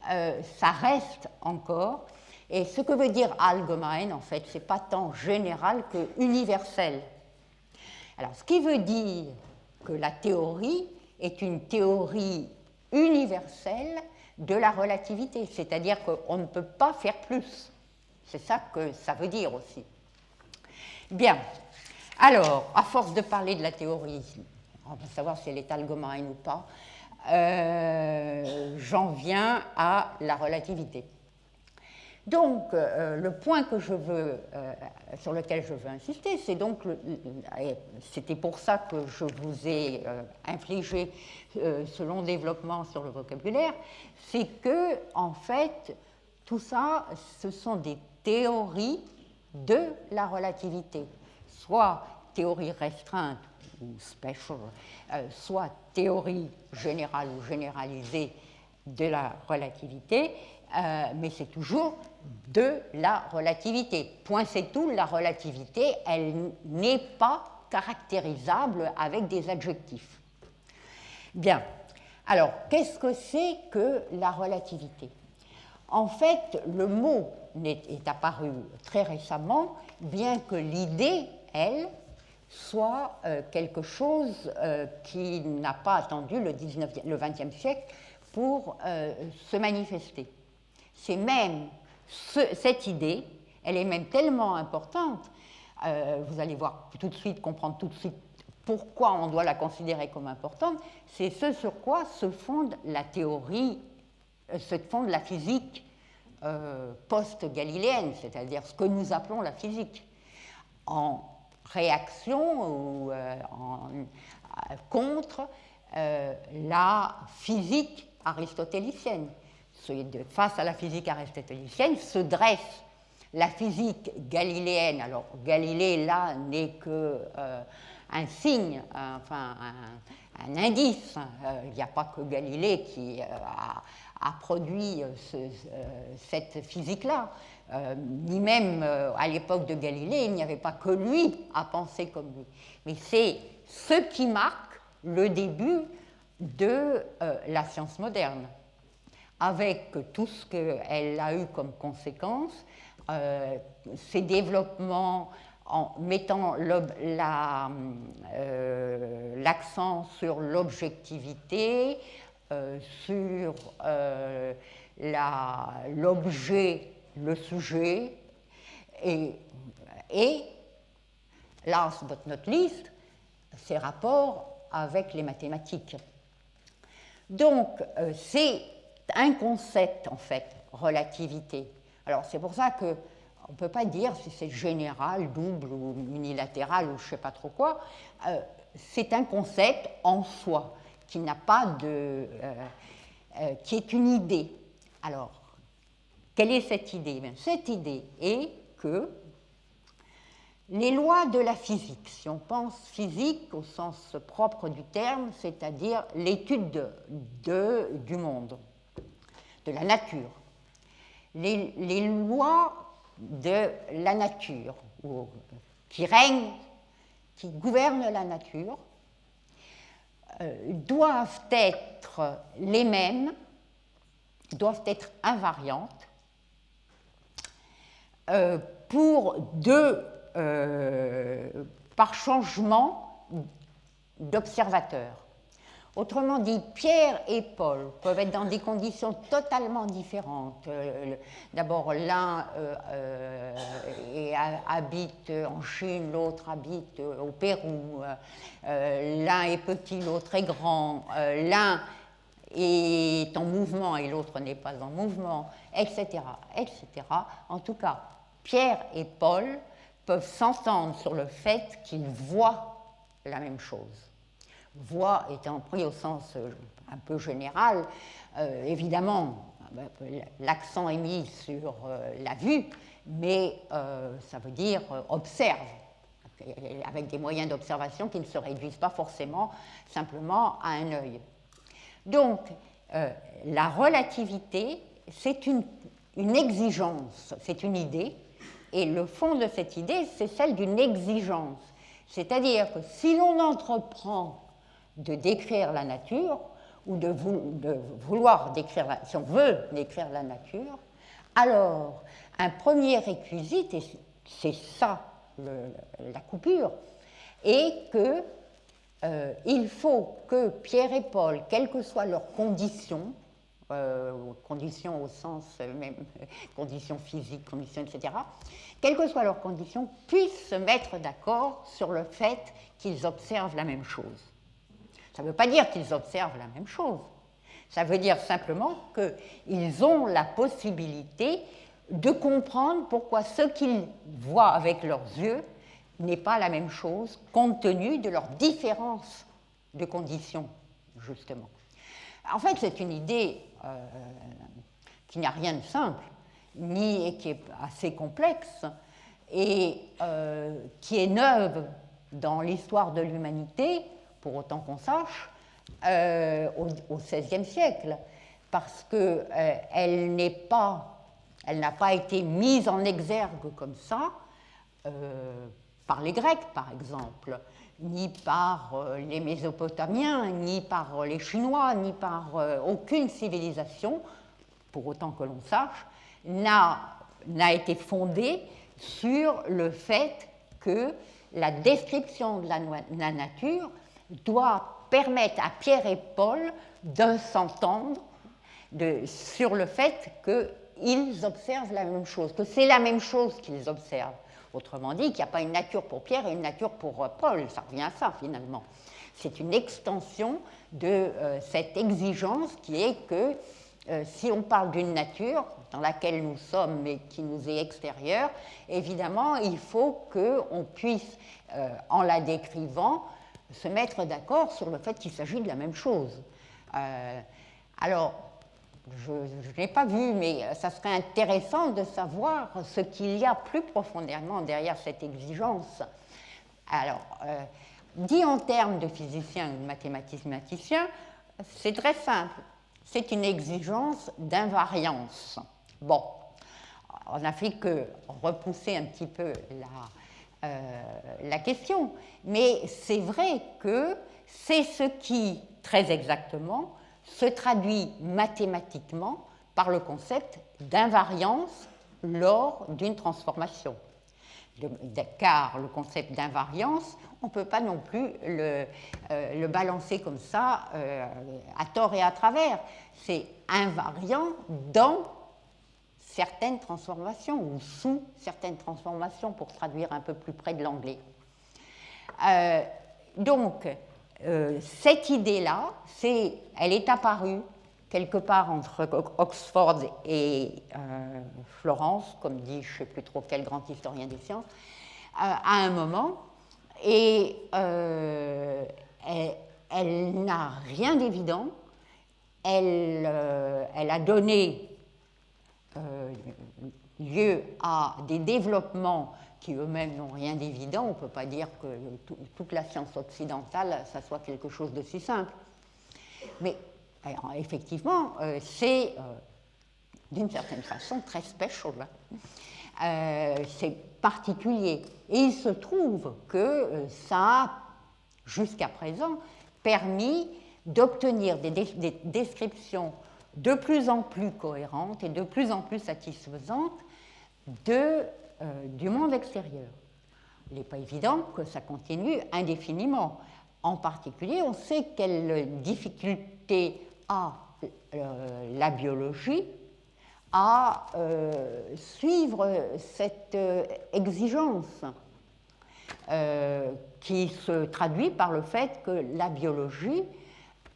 ça reste encore. Et ce que veut dire allgemein, en fait, c'est pas tant général que universel. Alors, ce qui veut dire que la théorie est une théorie universelle de la relativité, c'est-à-dire qu'on ne peut pas faire plus. C'est ça que ça veut dire aussi. Bien. Alors, à force de parler de la théorie, on va savoir si elle est allgemein ou pas, j'en viens à la relativité. Donc, le point que sur lequel je veux insister, c'est donc, c'était pour ça que je vous ai infligé ce long développement sur le vocabulaire, c'est que, en fait, tout ça, ce sont des théories de la relativité, soit théorie restreinte ou special, soit théorie générale ou généralisée de la relativité, mais c'est toujours de la relativité. Point c'est tout, la relativité, elle n'est pas caractérisable avec des adjectifs. Bien. Alors, qu'est-ce que c'est que la relativité? En fait, le mot est apparu très récemment, bien que l'idée, elle, soit quelque chose qui n'a pas attendu le XXe siècle pour se manifester. C'est même cette idée, elle est même tellement importante, vous allez voir tout de suite, comprendre tout de suite pourquoi on doit la considérer comme importante, c'est ce sur quoi se fonde la théorie, se fonde la physique post-galiléenne, c'est-à-dire ce que nous appelons la physique, en réaction ou contre la physique aristotélicienne. Face à la physique aristotélicienne se dresse la physique galiléenne. Alors, Galilée, là, n'est que un signe, enfin, un indice. Il n'y a pas que Galilée qui a produit cette physique-là. Ni même à l'époque de Galilée, il n'y avait pas que lui à penser comme lui. Mais c'est ce qui marque le début de la science moderne, avec tout ce qu'elle a eu comme conséquence, ses développements en mettant l'accent sur l'objectivité, sur l'objet, le sujet, et last but not least, ses rapports avec les mathématiques. Donc, c'est un concept, en fait, relativité. Alors, c'est pour ça qu'on ne peut pas dire si c'est général, double ou unilatéral ou je ne sais pas trop quoi. C'est un concept en soi qui n'a pas de... qui est une idée. Alors, quelle est cette idée? Cette idée est que les lois de la physique, si on pense physique au sens propre du terme, c'est-à-dire l'étude du monde, de la nature, les lois de la nature qui règnent, qui gouvernent la nature, doivent être les mêmes, doivent être invariantes par changement d'observateur. Autrement dit, Pierre et Paul peuvent être dans des conditions totalement différentes. D'abord, l'un habite en Chine, l'autre habite au Pérou. L'un est petit, l'autre est grand. L'un est en mouvement et l'autre n'est pas en mouvement, etc., etc. En tout cas, Pierre et Paul peuvent s'entendre sur le fait qu'ils voient la même chose. Voix étant pris au sens un peu général, évidemment, l'accent est mis sur la vue, mais ça veut dire observe, avec des moyens d'observation qui ne se réduisent pas forcément simplement à un œil. Donc, la relativité, c'est une exigence, c'est une idée, et le fond de cette idée, c'est celle d'une exigence. C'est-à-dire que si l'on entreprend de décrire la nature, ou de vouloir décrire, si on veut décrire la nature, alors un premier réquisite, et c'est ça la coupure, est que il faut que Pierre et Paul, quelles que soient leurs conditions, conditions au sens même, conditions physiques, conditions, etc., quelles que soient leurs conditions, puissent se mettre d'accord sur le fait qu'ils observent la même chose. Ça ne veut pas dire qu'ils observent la même chose. Ça veut dire simplement qu'ils ont la possibilité de comprendre pourquoi ce qu'ils voient avec leurs yeux n'est pas la même chose, compte tenu de leur différence de conditions, justement. En fait, c'est une idée qui n'a rien de simple, et qui est assez complexe, et qui est neuve dans l'histoire de l'humanité, pour autant qu'on sache, au XVIe siècle, parce qu'elle n'a pas été mise en exergue comme ça par les Grecs, par exemple, ni par les Mésopotamiens, ni par les Chinois, ni par aucune civilisation, pour autant que l'on sache, n'a été fondée sur le fait que la description de la nature doit permettre à Pierre et Paul de s'entendre sur le fait qu'ils observent la même chose, que c'est la même chose qu'ils observent. Autrement dit, qu'il n'y a pas une nature pour Pierre et une nature pour Paul, ça revient à ça finalement. C'est une extension de cette exigence qui est que si on parle d'une nature dans laquelle nous sommes mais qui nous est extérieure, évidemment, il faut qu'on puisse, en la décrivant, se mettre d'accord sur le fait qu'il s'agit de la même chose. Alors, je n'ai pas vu, mais ça serait intéressant de savoir ce qu'il y a plus profondément derrière cette exigence. Alors, dit en termes de physiciens ou de mathématiciens, c'est très simple. C'est une exigence d'invariance. Bon, on n'a fait que repousser un petit peu la question, mais c'est vrai que c'est ce qui, très exactement, se traduit mathématiquement par le concept d'invariance lors d'une transformation. Car le concept d'invariance, on ne peut pas non plus le balancer comme ça à tort et à travers. C'est invariant dans certaines transformations ou sous certaines transformations, pour traduire un peu plus près de l'anglais. Donc, cette idée-là, elle est apparue quelque part entre Oxford et Florence, comme dit je ne sais plus trop quel grand historien des sciences, à un moment, et elle n'a rien d'évident. Elle a donné lieu à des développements qui eux-mêmes n'ont rien d'évident. On ne peut pas dire que toute la science occidentale, ça soit quelque chose de si simple. Mais effectivement, c'est d'une certaine façon très special. C'est particulier. Et il se trouve que ça a, jusqu'à présent, permis d'obtenir des descriptions de plus en plus cohérentes et de plus en plus satisfaisantes du monde extérieur. Il n'est pas évident que ça continue indéfiniment. en particulier, on sait quelle difficulté a la biologie à suivre cette exigence qui se traduit par le fait que la biologie,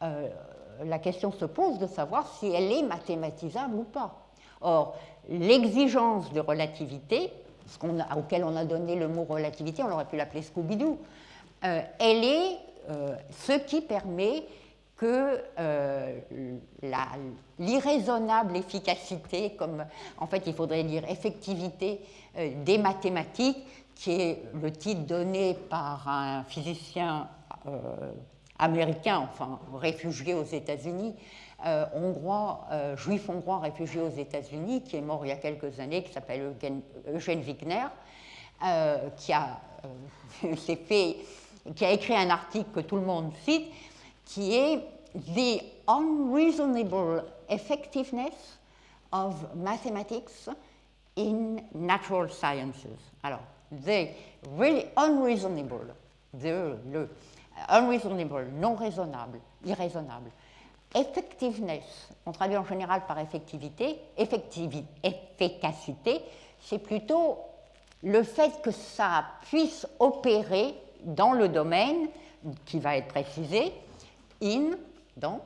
la question se pose de savoir si elle est mathématisable ou pas. Or, l'exigence de relativité, auquel on a donné le mot relativité, on aurait pu l'appeler Scooby-Doo, elle est ce qui permet que l'irraisonnable efficacité, comme en fait il faudrait dire effectivité des mathématiques, qui est le titre donné par un physicien américain, enfin réfugié aux États-Unis, hongrois, juif hongrois réfugié aux États-Unis, qui est mort il y a quelques années, qui s'appelle Eugène Wigner, qui a écrit un article que tout le monde cite, qui est The Unreasonable Effectiveness of Mathematics in Natural Sciences. Alors, the really unreasonable, le unreasonable, non raisonnable, irraisonnable. Effectiveness, on traduit en général par effectivité, efficacité, c'est plutôt le fait que ça puisse opérer dans le domaine qui va être précisé, dans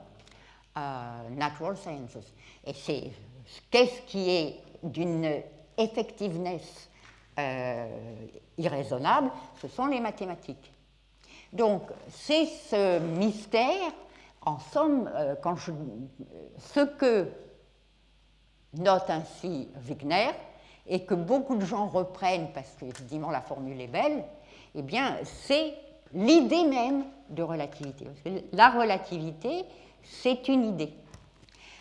Natural Sciences. Et qu'est-ce qui est d'une effectiveness irraisonnable? Ce sont les mathématiques. Donc, c'est ce mystère, en somme, ce que note ainsi Wigner, et que beaucoup de gens reprennent parce que, évidemment, la formule est belle, eh bien, c'est l'idée même de relativité. Parce que la relativité, c'est une idée.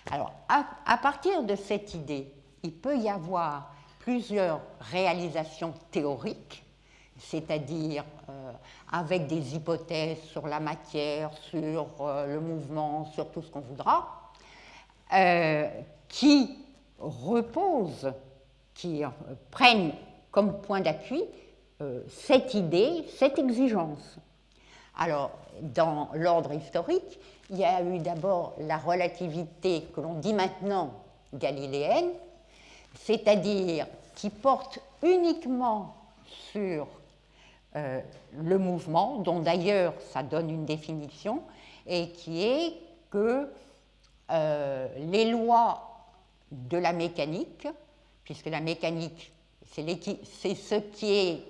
Alors, à partir de cette idée, il peut y avoir plusieurs réalisations théoriques, c'est-à-dire avec des hypothèses sur la matière, sur le mouvement, sur tout ce qu'on voudra, qui reposent, qui prennent comme point d'appui cette idée, cette exigence. Alors, dans l'ordre historique, il y a eu d'abord la relativité que l'on dit maintenant galiléenne, c'est-à-dire qui porte uniquement sur le mouvement, dont d'ailleurs ça donne une définition, et qui est que les lois de la mécanique, puisque la mécanique, c'est ce qui est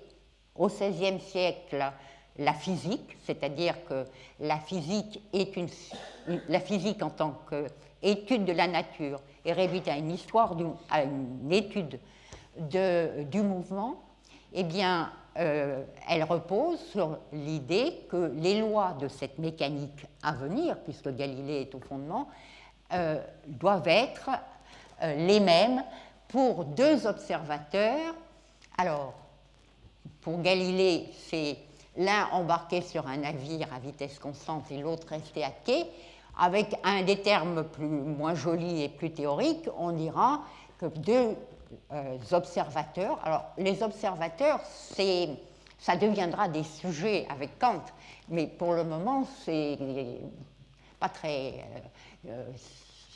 au XVIe siècle la physique, c'est-à-dire que la physique la physique en tant qu'étude de la nature est réduite à une étude du mouvement, eh bien, elle repose sur l'idée que les lois de cette mécanique à venir, puisque Galilée est au fondement, doivent être les mêmes pour deux observateurs. Alors, pour Galilée, c'est l'un embarqué sur un navire à vitesse constante et l'autre resté à quai. Avec un des termes moins jolis et plus théoriques, on dira que deux observateurs. Alors, les observateurs, ça deviendra des sujets avec Kant, mais pour le moment, c'est pas très.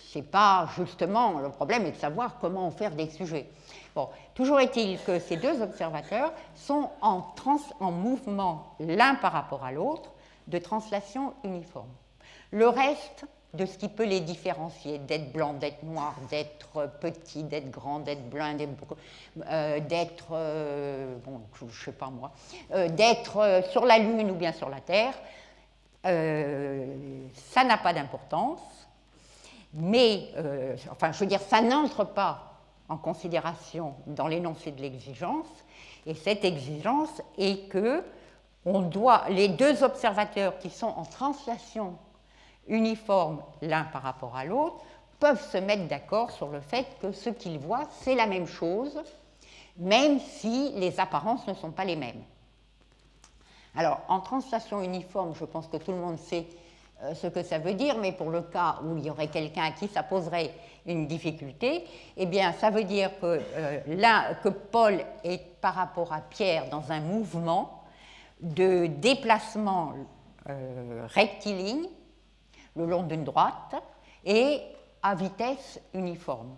C'est pas justement le problème est de savoir comment en faire des sujets. Bon, toujours est-il que ces deux observateurs sont en mouvement l'un par rapport à l'autre de translation uniforme. Le reste de ce qui peut les différencier, d'être blanc, d'être noir, d'être petit, d'être grand, d'être brun, d'être, bon, je ne sais pas moi, d'être sur la Lune ou bien sur la Terre, ça n'a pas d'importance, mais, enfin, je veux dire, ça n'entre pas en considération dans l'énoncé de l'exigence, et cette exigence est que les deux observateurs qui sont en translation uniforme l'un par rapport à l'autre peuvent se mettre d'accord sur le fait que ce qu'ils voient, c'est la même chose, même si les apparences ne sont pas les mêmes. Alors, en translation uniforme, je pense que tout le monde sait ce que ça veut dire, mais pour le cas où il y aurait quelqu'un à qui ça poserait une difficulté, eh bien, ça veut dire que Paul est par rapport à Pierre dans un mouvement de déplacement rectiligne le long d'une droite et à vitesse uniforme.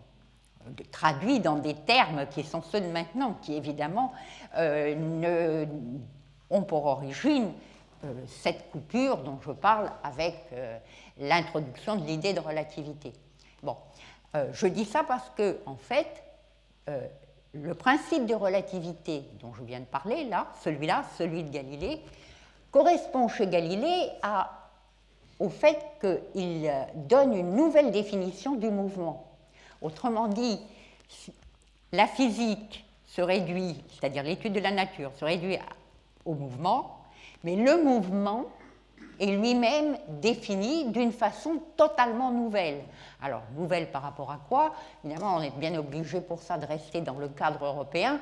Traduit dans des termes qui sont ceux de maintenant, qui évidemment ont pour origine cette coupure dont je parle avec l'introduction de l'idée de relativité. Bon, je dis ça parce que, en fait, le principe de relativité dont je viens de parler, là, celui-là, celui de Galilée, correspond chez Galilée au fait qu'il donne une nouvelle définition du mouvement. Autrement dit, la physique se réduit, c'est-à-dire l'étude de la nature, se réduit au mouvement, mais le mouvement est lui-même défini d'une façon totalement nouvelle. Alors, nouvelle par rapport à quoi? Évidemment, on est bien obligé pour ça de rester dans le cadre européen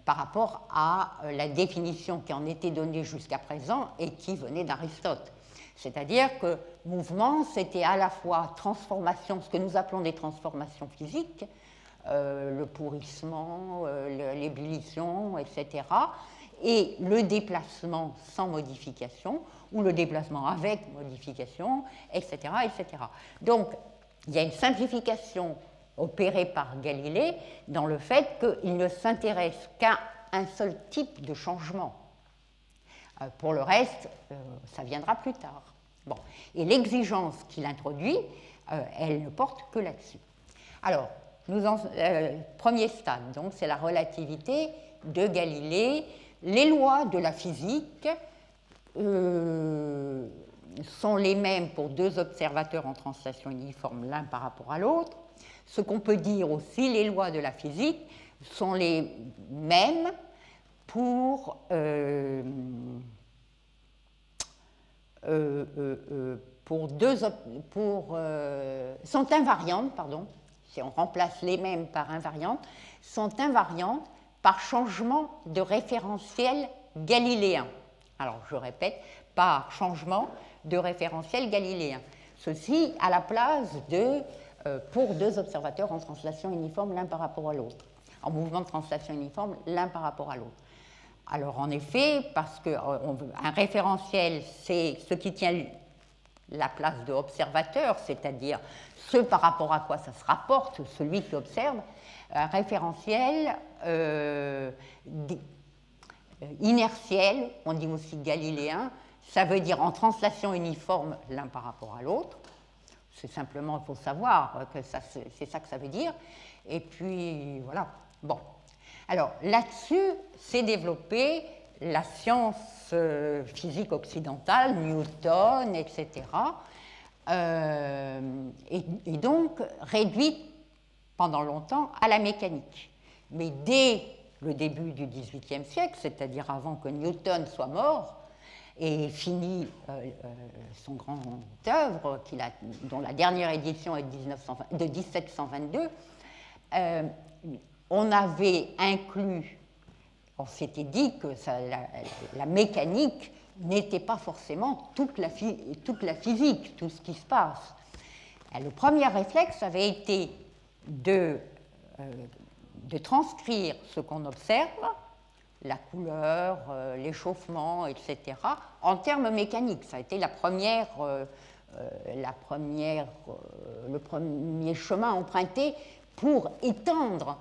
par rapport à la définition qui en était donnée jusqu'à présent et qui venait d'Aristote. C'est-à-dire que mouvement, c'était à la fois transformation, ce que nous appelons des transformations physiques, le pourrissement, l'ébullition, etc., et le déplacement sans modification, ou le déplacement avec modification, etc., etc. Donc, il y a une simplification opérée par Galilée dans le fait qu'il ne s'intéresse qu'à un seul type de changement. Pour le reste, ça viendra plus tard. Bon. Et l'exigence qu'il introduit, elle ne porte que là-dessus. Alors, premier stade, donc, c'est la relativité de Galilée. Les lois de la physique sont les mêmes pour deux observateurs en translation uniforme l'un par rapport à l'autre. Ce qu'on peut dire aussi, les lois de la physique sont les mêmes pour sont invariantes, pardon, si on remplace les mêmes par invariantes, sont invariantes par changement de référentiel galiléen. Alors, je répète, par changement de référentiel galiléen. Ceci à la place de pour deux observateurs en translation uniforme l'un par rapport à l'autre, en mouvement de translation uniforme l'un par rapport à l'autre. Alors, en effet, parce qu'un référentiel, c'est ce qui tient la place de observateur, c'est-à-dire ce par rapport à quoi ça se rapporte, celui qui observe. Un référentiel inertiel, on dit aussi galiléen, ça veut dire en translation uniforme l'un par rapport à l'autre. C'est simplement, il faut savoir que c'est ça que ça veut dire. Et puis, voilà. Bon. Alors, là-dessus, s'est développée la science physique occidentale, Newton, etc., et donc réduite pendant longtemps à la mécanique. Mais dès le début du XVIIIe siècle, c'est-à-dire avant que Newton soit mort et fini son grand œuvre, dont la dernière édition est de 1722, on avait inclus, on s'était dit que la mécanique n'était pas forcément toute la physique, tout ce qui se passe. Et le premier réflexe avait été de transcrire ce qu'on observe, la couleur, l'échauffement, etc., en termes mécaniques. Ça a été le premier chemin emprunté pour étendre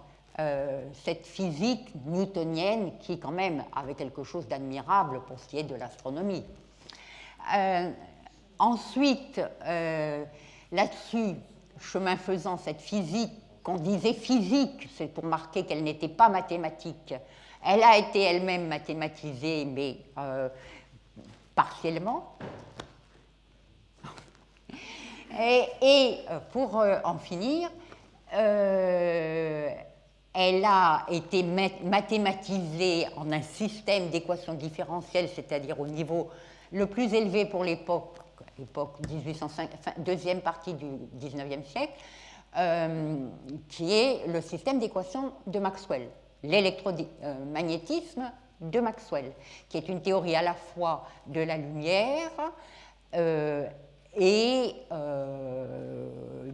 cette physique newtonienne qui, quand même, avait quelque chose d'admirable pour ce qui est de l'astronomie. Ensuite, là-dessus, chemin faisant, cette physique, qu'on disait physique, c'est pour marquer qu'elle n'était pas mathématique. Elle a été elle-même mathématisée, mais partiellement. Et pour en finir, elle a été mathématisée en un système d'équations différentielles, c'est-à-dire au niveau le plus élevé pour l'époque 1805, deuxième partie du XIXe siècle, qui est le système d'équations de Maxwell, l'électromagnétisme de Maxwell, qui est une théorie à la fois de la lumière et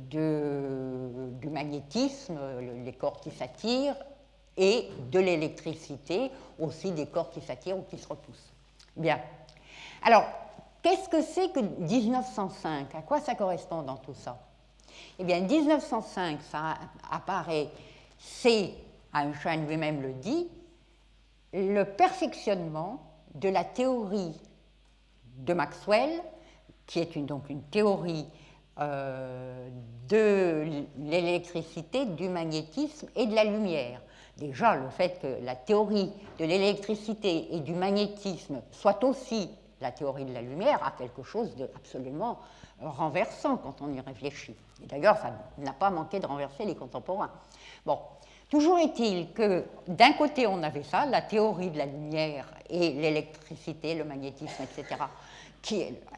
du magnétisme, les corps qui s'attirent, et de l'électricité, aussi des corps qui s'attirent ou qui se repoussent. Bien. Alors, qu'est-ce que c'est que 1905? À quoi ça correspond dans tout ça? Eh bien, 1905, ça apparaît, c'est, Einstein lui-même le dit, le perfectionnement de la théorie de Maxwell, qui est donc une théorie de l'électricité, du magnétisme et de la lumière. Déjà, le fait que la théorie de l'électricité et du magnétisme soit aussi la théorie de la lumière a quelque chose d'absolument renversant quand on y réfléchit. Et d'ailleurs, ça n'a pas manqué de renverser les contemporains. Bon, toujours est-il que d'un côté, on avait ça, la théorie de la lumière et l'électricité, le magnétisme, etc.,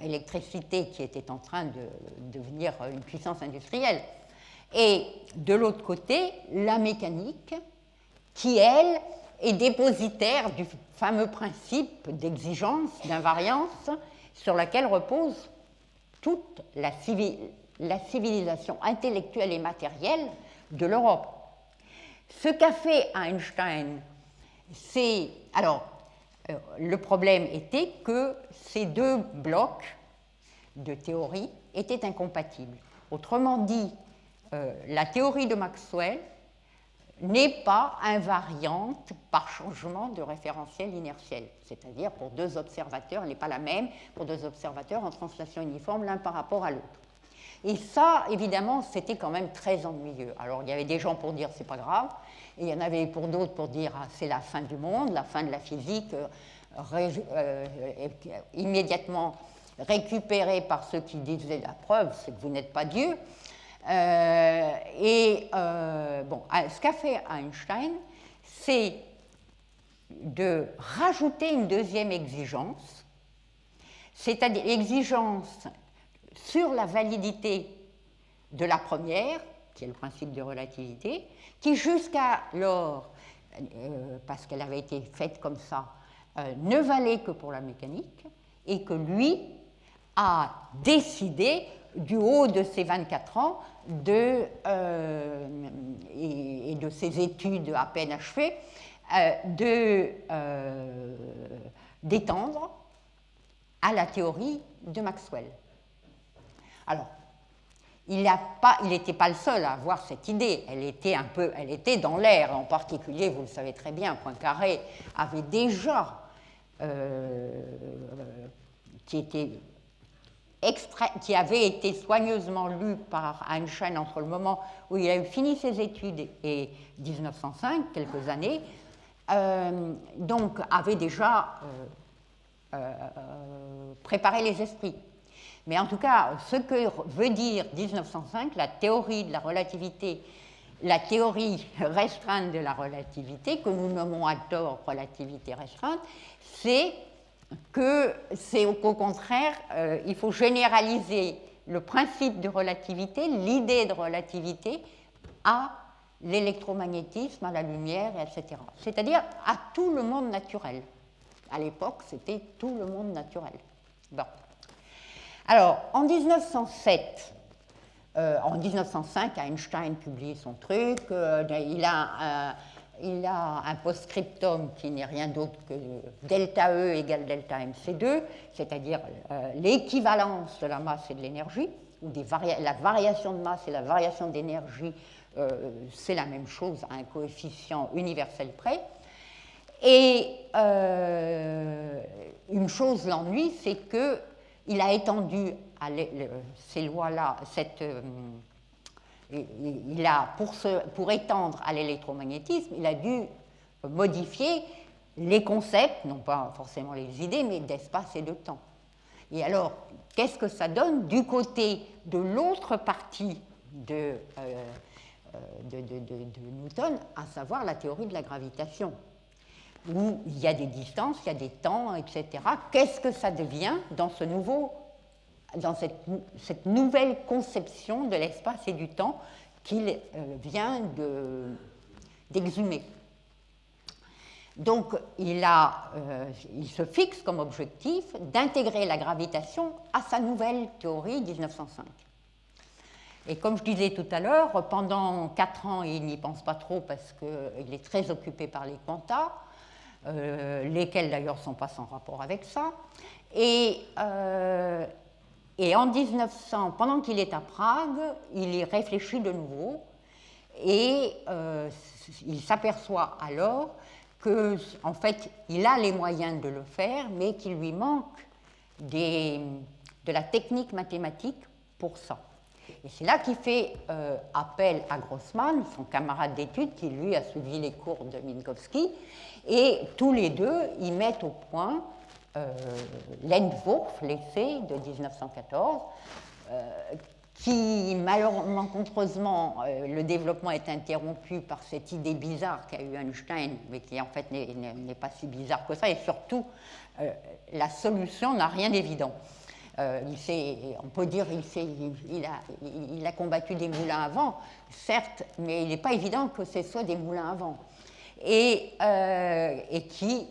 l'électricité qui était en train de devenir une puissance industrielle. Et de l'autre côté, la mécanique qui, elle, est dépositaire du fameux principe d'exigence, d'invariance, sur laquelle repose toute la civilisation intellectuelle et matérielle de l'Europe. Ce qu'a fait Einstein, c'est... Alors, le problème était que ces deux blocs de théorie étaient incompatibles. Autrement dit, la théorie de Maxwell n'est pas invariante par changement de référentiel inertiel. C'est-à-dire, pour deux observateurs, elle n'est pas la même pour deux observateurs en translation uniforme l'un par rapport à l'autre. Et ça, évidemment, c'était quand même très ennuyeux. Alors, il y avait des gens pour dire c'est pas grave, et il y en avait pour d'autres pour dire c'est la fin du monde, la fin de la physique, immédiatement récupérée par ceux qui disaient la preuve, c'est que vous n'êtes pas Dieu. Bon, ce qu'a fait Einstein, c'est de rajouter une deuxième exigence, c'est-à-dire l'exigence sur la validité de la première, qui est le principe de relativité, qui jusqu'alors, parce qu'elle avait été faite comme ça, ne valait que pour la mécanique, et que lui a décidé, du haut de ses 24 ans, et de ses études à peine achevées, d'étendre à la théorie de Maxwell. Alors, il n'était pas le seul à avoir cette idée, elle était dans l'air, en particulier, vous le savez très bien, Poincaré avait déjà, qui avait été soigneusement lu par Einstein entre le moment où il a fini ses études et 1905, quelques années, donc avait déjà préparé les esprits. Mais en tout cas, ce que veut dire 1905, la théorie de la relativité, la théorie restreinte de la relativité, que nous nommons à tort relativité restreinte, c'est qu'au contraire, il faut généraliser le principe de relativité, l'idée de relativité, à l'électromagnétisme, à la lumière, etc. C'est-à-dire à tout le monde naturel. À l'époque, c'était tout le monde naturel. Bon. Alors, en 1905, Einstein publie son truc, il a un post-scriptum qui n'est rien d'autre que delta E égale delta mc2, c'est-à-dire l'équivalence de la masse et de l'énergie, ou la variation de masse et la variation d'énergie, c'est la même chose à un coefficient universel près. Et une chose l'ennuie, c'est qu'il a étendu à ces lois-là, pour étendre à l'électromagnétisme, il a dû modifier les concepts, non pas forcément les idées, mais d'espace et de temps. Et alors, qu'est-ce que ça donne du côté de l'autre partie de Newton, à savoir la théorie de la gravitation, où il y a des distances, il y a des temps, etc. Qu'est-ce que ça devient dans cette nouvelle conception de l'espace et du temps qu'il vient d'exhumer? Donc, il se fixe comme objectif d'intégrer la gravitation à sa nouvelle théorie 1905. Et comme je disais tout à l'heure, pendant 4 ans, il n'y pense pas trop parce qu'il est très occupé par les quantas. lesquels d'ailleurs ne sont pas sans rapport avec ça. Et en 1900, pendant qu'il est à Prague, il y réfléchit de nouveau et il s'aperçoit alors que, en fait, il a les moyens de le faire, mais qu'il lui manque de la technique mathématique pour ça. Et c'est là qu'il fait appel à Grossman, son camarade d'études, qui lui a suivi les cours de Minkowski, et tous les deux, ils mettent au point l'Entwurf, l'essai de 1914, qui, malencontreusement, le développement est interrompu par cette idée bizarre qu'a eu Einstein, mais qui en fait n'est pas si bizarre que ça, et surtout, la solution n'a rien d'évident. On peut dire qu'il a combattu des moulins à vent, certes, mais il n'est pas évident que ce soit des moulins à vent. Et qui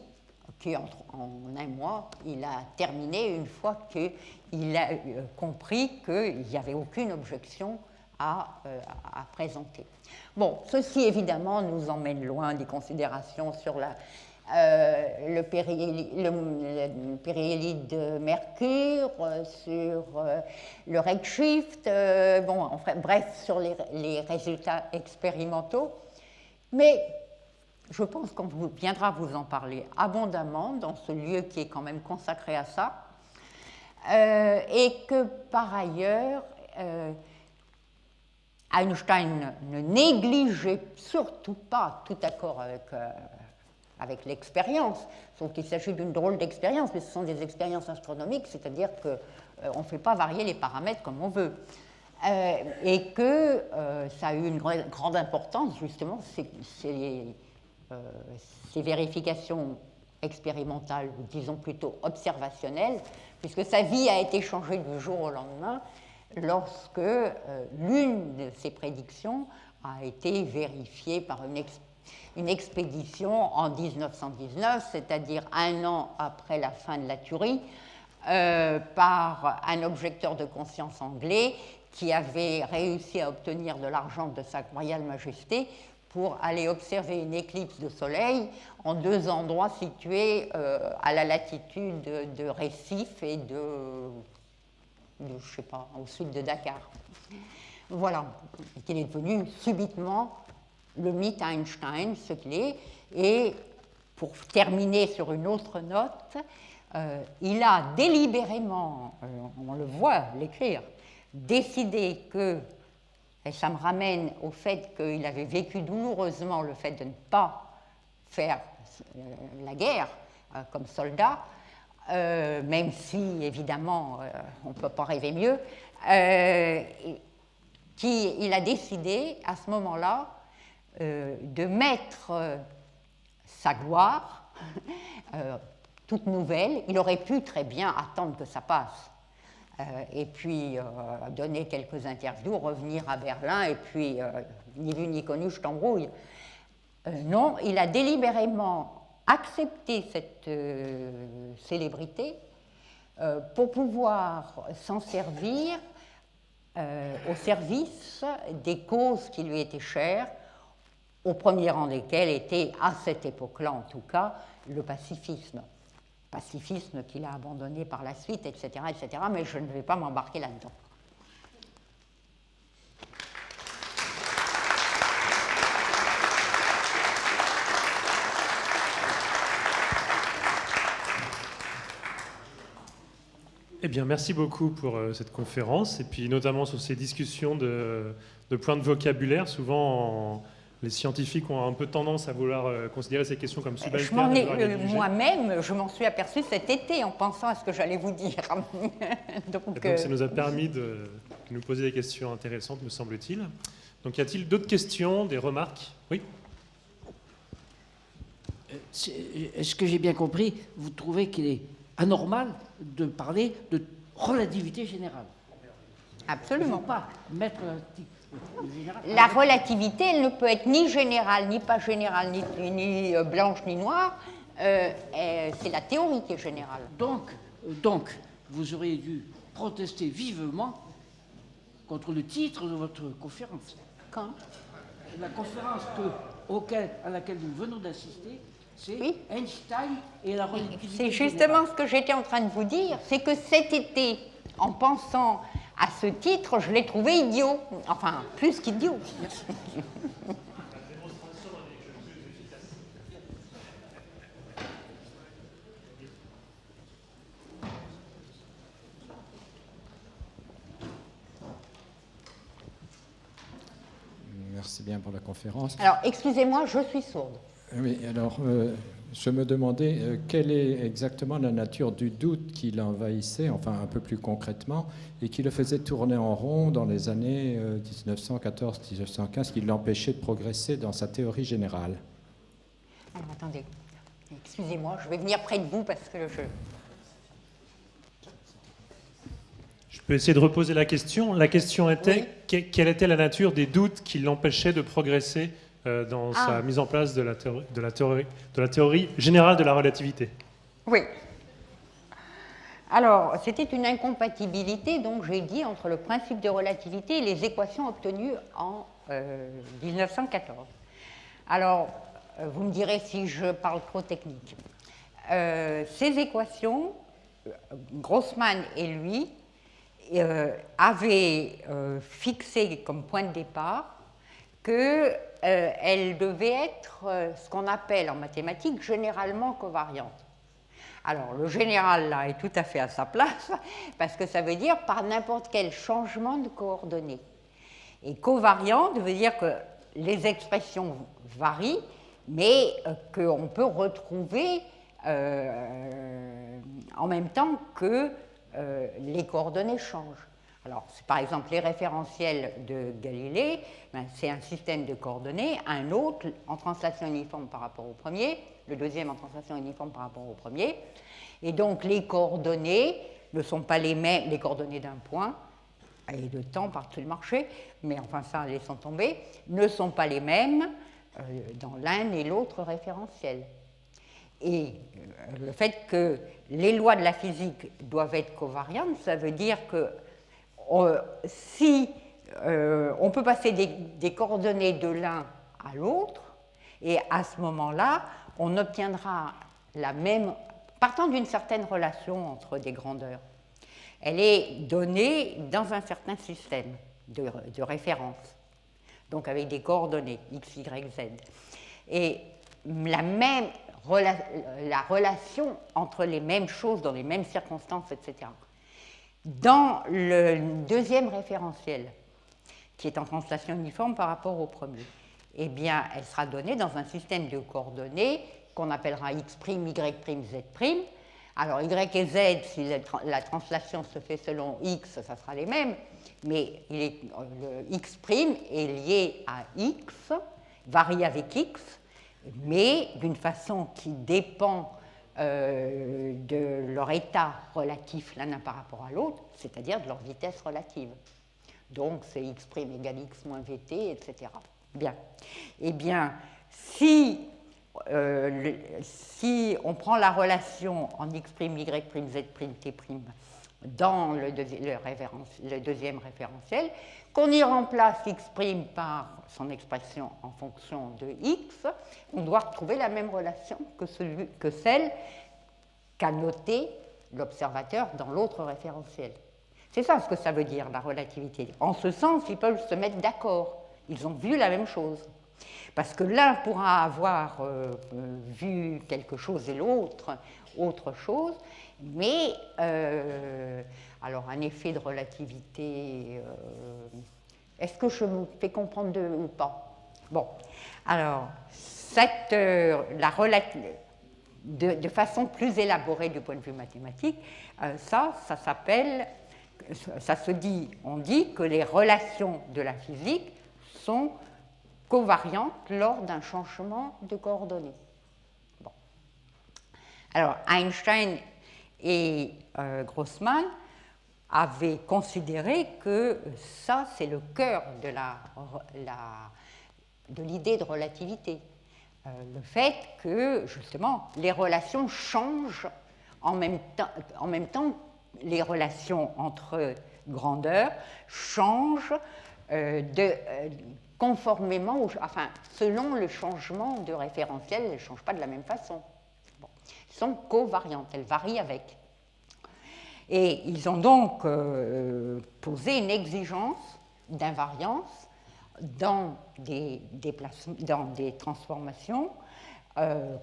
en un mois, il a terminé une fois qu'il a compris qu'il n'y avait aucune objection à présenter. Bon, ceci évidemment nous emmène loin des considérations sur le périhélie de Mercure, sur le redshift, bref, sur les résultats expérimentaux. Mais je pense qu'on viendra vous en parler abondamment dans ce lieu qui est quand même consacré à ça, et que par ailleurs, Einstein ne négligeait surtout pas, tout d'accord avec l'expérience, sauf qu'il s'agit d'une drôle d'expérience, mais ce sont des expériences astronomiques, c'est-à-dire qu'on ne fait pas varier les paramètres comme on veut. Et que ça a eu une grande importance, justement, ces vérifications expérimentales, ou disons plutôt observationnelles, puisque sa vie a été changée du jour au lendemain lorsque l'une de ses prédictions a été vérifiée par une expédition en 1919, c'est-à-dire un an après la fin de la tuerie, par un objecteur de conscience anglais qui avait réussi à obtenir de l'argent de Sa Royale Majesté pour aller observer une éclipse de soleil en deux endroits situés à la latitude de Recife et je sais pas, au sud de Dakar. Voilà, et qu'il est devenu subitement le mythe Einstein, ce qu'il est. Et pour terminer sur une autre note, il a délibérément, on le voit l'écrire, décidé que, et ça me ramène au fait qu'il avait vécu douloureusement le fait de ne pas faire la guerre comme soldat, même si évidemment on ne peut pas rêver mieux, il a décidé à ce moment-là de mettre sa gloire toute nouvelle. Il aurait pu très bien attendre que ça passe et puis donner quelques interviews, revenir à Berlin et puis ni vu ni connu, je t'embrouille. Non, il a délibérément accepté cette célébrité pour pouvoir s'en servir au service des causes qui lui étaient chères, au premier rang desquelles était, à cette époque-là en tout cas, le pacifisme. Pacifisme qu'il a abandonné par la suite, etc., mais je ne vais pas m'embarquer là-dedans. Eh bien, merci beaucoup pour cette conférence, et puis notamment sur ces discussions de points de vocabulaire. Souvent, les scientifiques ont un peu tendance à vouloir considérer ces questions comme subalternes. Moi-même, je m'en suis aperçue cet été en pensant à ce que j'allais vous dire. donc ça nous a permis de nous poser des questions intéressantes, me semble-t-il. Donc, y a-t-il d'autres questions, des remarques? Oui. Est-ce que j'ai bien compris? Vous trouvez qu'il est anormal de parler de relativité générale? Absolument. Il ne faut pas mettre la relativité, elle ne peut être ni générale, ni pas générale, ni blanche, ni noire. C'est la théorie qui est générale. Donc, vous auriez dû protester vivement contre le titre de votre conférence. Quand? La conférence à laquelle nous venons d'assister C'est Oui. Einstein et la relativité C'est générale. justement ce que j'étais en train de vous dire, c'est que cet été, en pensant à ce titre, je l'ai trouvé idiot. Enfin, plus qu'idiot. Merci bien pour la conférence. Alors, excusez-moi, je suis sourde. Oui, alors, je me demandais quelle est exactement la nature du doute qui l'envahissait, enfin un peu plus concrètement, et qui le faisait tourner en rond dans les années 1914-1915, qui l'empêchait de progresser dans sa théorie générale. Alors, attendez. Excusez-moi, je vais venir près de vous parce que Je peux essayer de reposer la question. La question était quelle était la nature des doutes qui l'empêchaient de progresser dans sa mise en place de la théorie générale de la relativité. Oui. Alors, c'était une incompatibilité, donc j'ai dit, entre le principe de relativité et les équations obtenues en 1914. Alors, vous me direz si je parle trop technique. Ces équations, Grossman et lui avaient fixé comme point de départ qu'elle devait être ce qu'on appelle en mathématiques généralement covariante. Alors, le général, là, est tout à fait à sa place, parce que ça veut dire par n'importe quel changement de coordonnées. Et covariante veut dire que les expressions varient, mais qu'on peut retrouver en même temps que les coordonnées changent. Alors, par exemple, les référentiels de Galilée, c'est un système de coordonnées, un autre en translation uniforme par rapport au premier, le deuxième en translation uniforme par rapport au premier. Et donc, les coordonnées ne sont pas les mêmes, les coordonnées d'un point, et de temps par tout le marché, mais enfin ça, laissons tomber, ne sont pas les mêmes dans l'un et l'autre référentiel. Et le fait que les lois de la physique doivent être covariantes, ça veut dire que si on peut passer des coordonnées de l'un à l'autre, et à ce moment-là, on obtiendra la même, partant d'une certaine relation entre des grandeurs. Elle est donnée dans un certain système de référence, donc avec des coordonnées x, y, z. Et la relation entre les mêmes choses dans les mêmes circonstances, etc. Dans le deuxième référentiel, qui est en translation uniforme par rapport au premier, eh bien, elle sera donnée dans un système de coordonnées qu'on appellera x', y', z'. Alors, y et z, si la translation se fait selon x, ça sera les mêmes, mais le x' est lié à x, varie avec x, mais d'une façon qui dépend de leur état relatif l'un par rapport à l'autre, c'est-à-dire de leur vitesse relative. Donc, c'est x' égale x moins vt, etc. Bien. Eh bien, si on prend la relation en x', y', z', t' dans le deuxième référentiel, qu'on y remplace x' par son expression en fonction de x, on doit retrouver la même relation que celle qu'a notée l'observateur dans l'autre référentiel. C'est ça ce que ça veut dire, la relativité. En ce sens, ils peuvent se mettre d'accord. Ils ont vu la même chose. Parce que l'un pourra avoir vu quelque chose et l'autre autre chose, mais alors un effet de relativité, est-ce que je me fais comprendre ou pas? Bon, alors, de façon plus élaborée du point de vue mathématique, ça s'appelle, on dit que les relations de la physique sont covariantes lors d'un changement de coordonnées. Bon. Alors, Einstein et Grossman avaient considéré que ça, c'est le cœur de l'idée de relativité. Le fait que, justement, les relations changent en même temps, les relations entre grandeurs changent conformément, selon le changement de référentiel, elles ne changent pas de la même façon. Bon. Elles sont covariantes, elles varient avec. Et ils ont donc posé une exigence d'invariance dans des transformations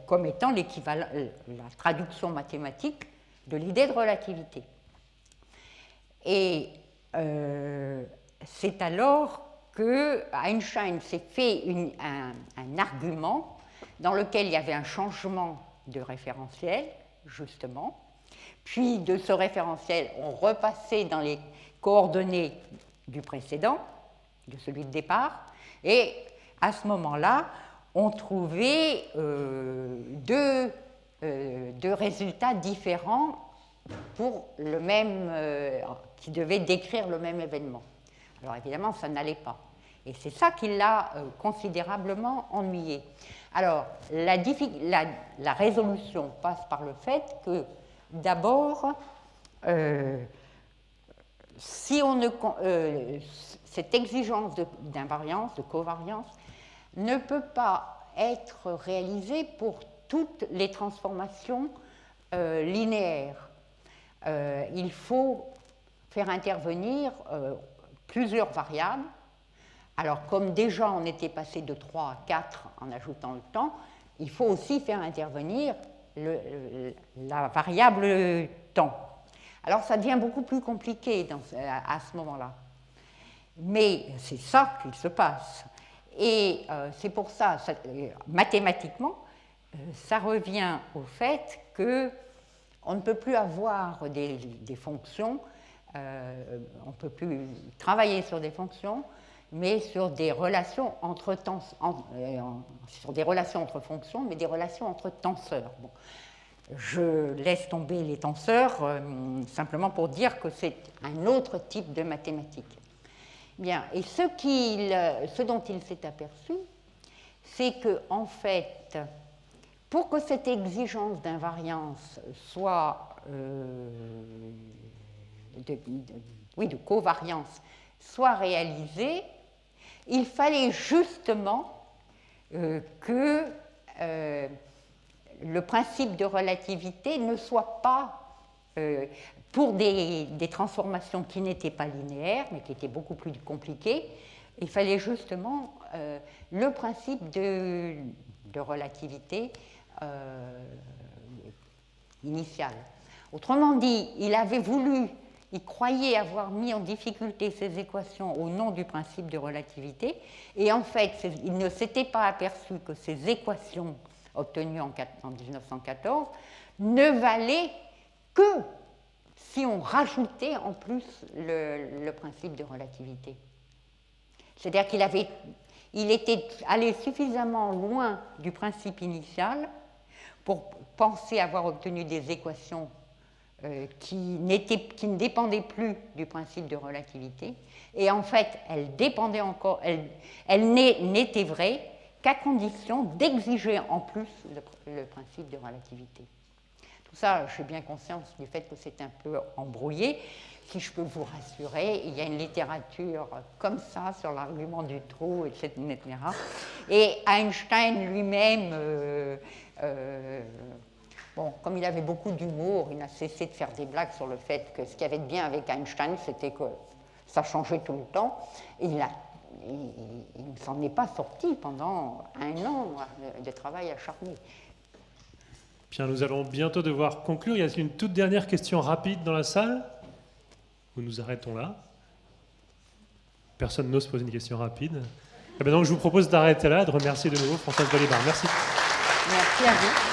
comme étant l'équivalent, la traduction mathématique de l'idée de relativité. Et c'est alors que Einstein s'est fait un argument dans lequel il y avait un changement de référentiel, justement, puis de ce référentiel, on repassait dans les coordonnées du précédent, de celui de départ, et à ce moment-là, on trouvait deux résultats différents pour le même, qui devaient décrire le même événement. Alors évidemment, ça n'allait pas. Et c'est ça qui l'a considérablement ennuyé. Alors, la résolution passe par le fait que, d'abord, si on ne, cette exigence d'invariance, de covariance, ne peut pas être réalisée pour toutes les transformations linéaires. Il faut faire intervenir plusieurs variables. Alors, comme déjà on était passé de 3 à 4 en ajoutant le temps, il faut aussi faire intervenir la variable temps. Alors, ça devient beaucoup plus compliqué à ce moment-là. Mais c'est ça qu'il se passe. Et c'est pour ça, mathématiquement, ça revient au fait qu'on ne peut plus avoir des fonctions, on ne peut plus travailler sur des fonctions, mais sur des relations entre fonctions, mais des relations entre tenseurs. Bon. Je laisse tomber les tenseurs simplement pour dire que c'est un autre type de mathématiques. Bien, et ce dont il s'est aperçu, c'est que, en fait, pour que cette exigence d'invariance soit de covariance soit réalisée, il fallait justement que le principe de relativité ne soit pas, pour des transformations qui n'étaient pas linéaires, mais qui étaient beaucoup plus compliquées, il fallait justement le principe de relativité initiale. Autrement dit, il croyait avoir mis en difficulté ces équations au nom du principe de relativité, et en fait, il ne s'était pas aperçu que ces équations obtenues en 1914 ne valaient que si on rajoutait en plus le principe de relativité. C'est-à-dire qu'il était allé suffisamment loin du principe initial pour penser avoir obtenu des équations qui ne dépendaient plus du principe de relativité, et en fait, elles n'étaient vraies qu'à condition d'exiger en plus le principe de relativité. Tout ça, j'ai bien conscience du fait que c'est un peu embrouillé. Si je peux vous rassurer, il y a une littérature comme ça sur l'argument du trou, etc. Et Einstein lui-même, comme il avait beaucoup d'humour, il n'a cessé de faire des blagues sur le fait que ce qu'il y avait de bien avec Einstein, c'était que ça changeait tout le temps. Et il ne s'en est pas sorti pendant 1 an de travail acharné. Bien, nous allons bientôt devoir conclure. Y a-t-il une toute dernière question rapide dans la salle? Ou nous arrêtons là? Personne n'ose poser une question rapide. Et donc, je vous propose d'arrêter là et de remercier de nouveau Françoise Balibar. Merci. Merci à vous.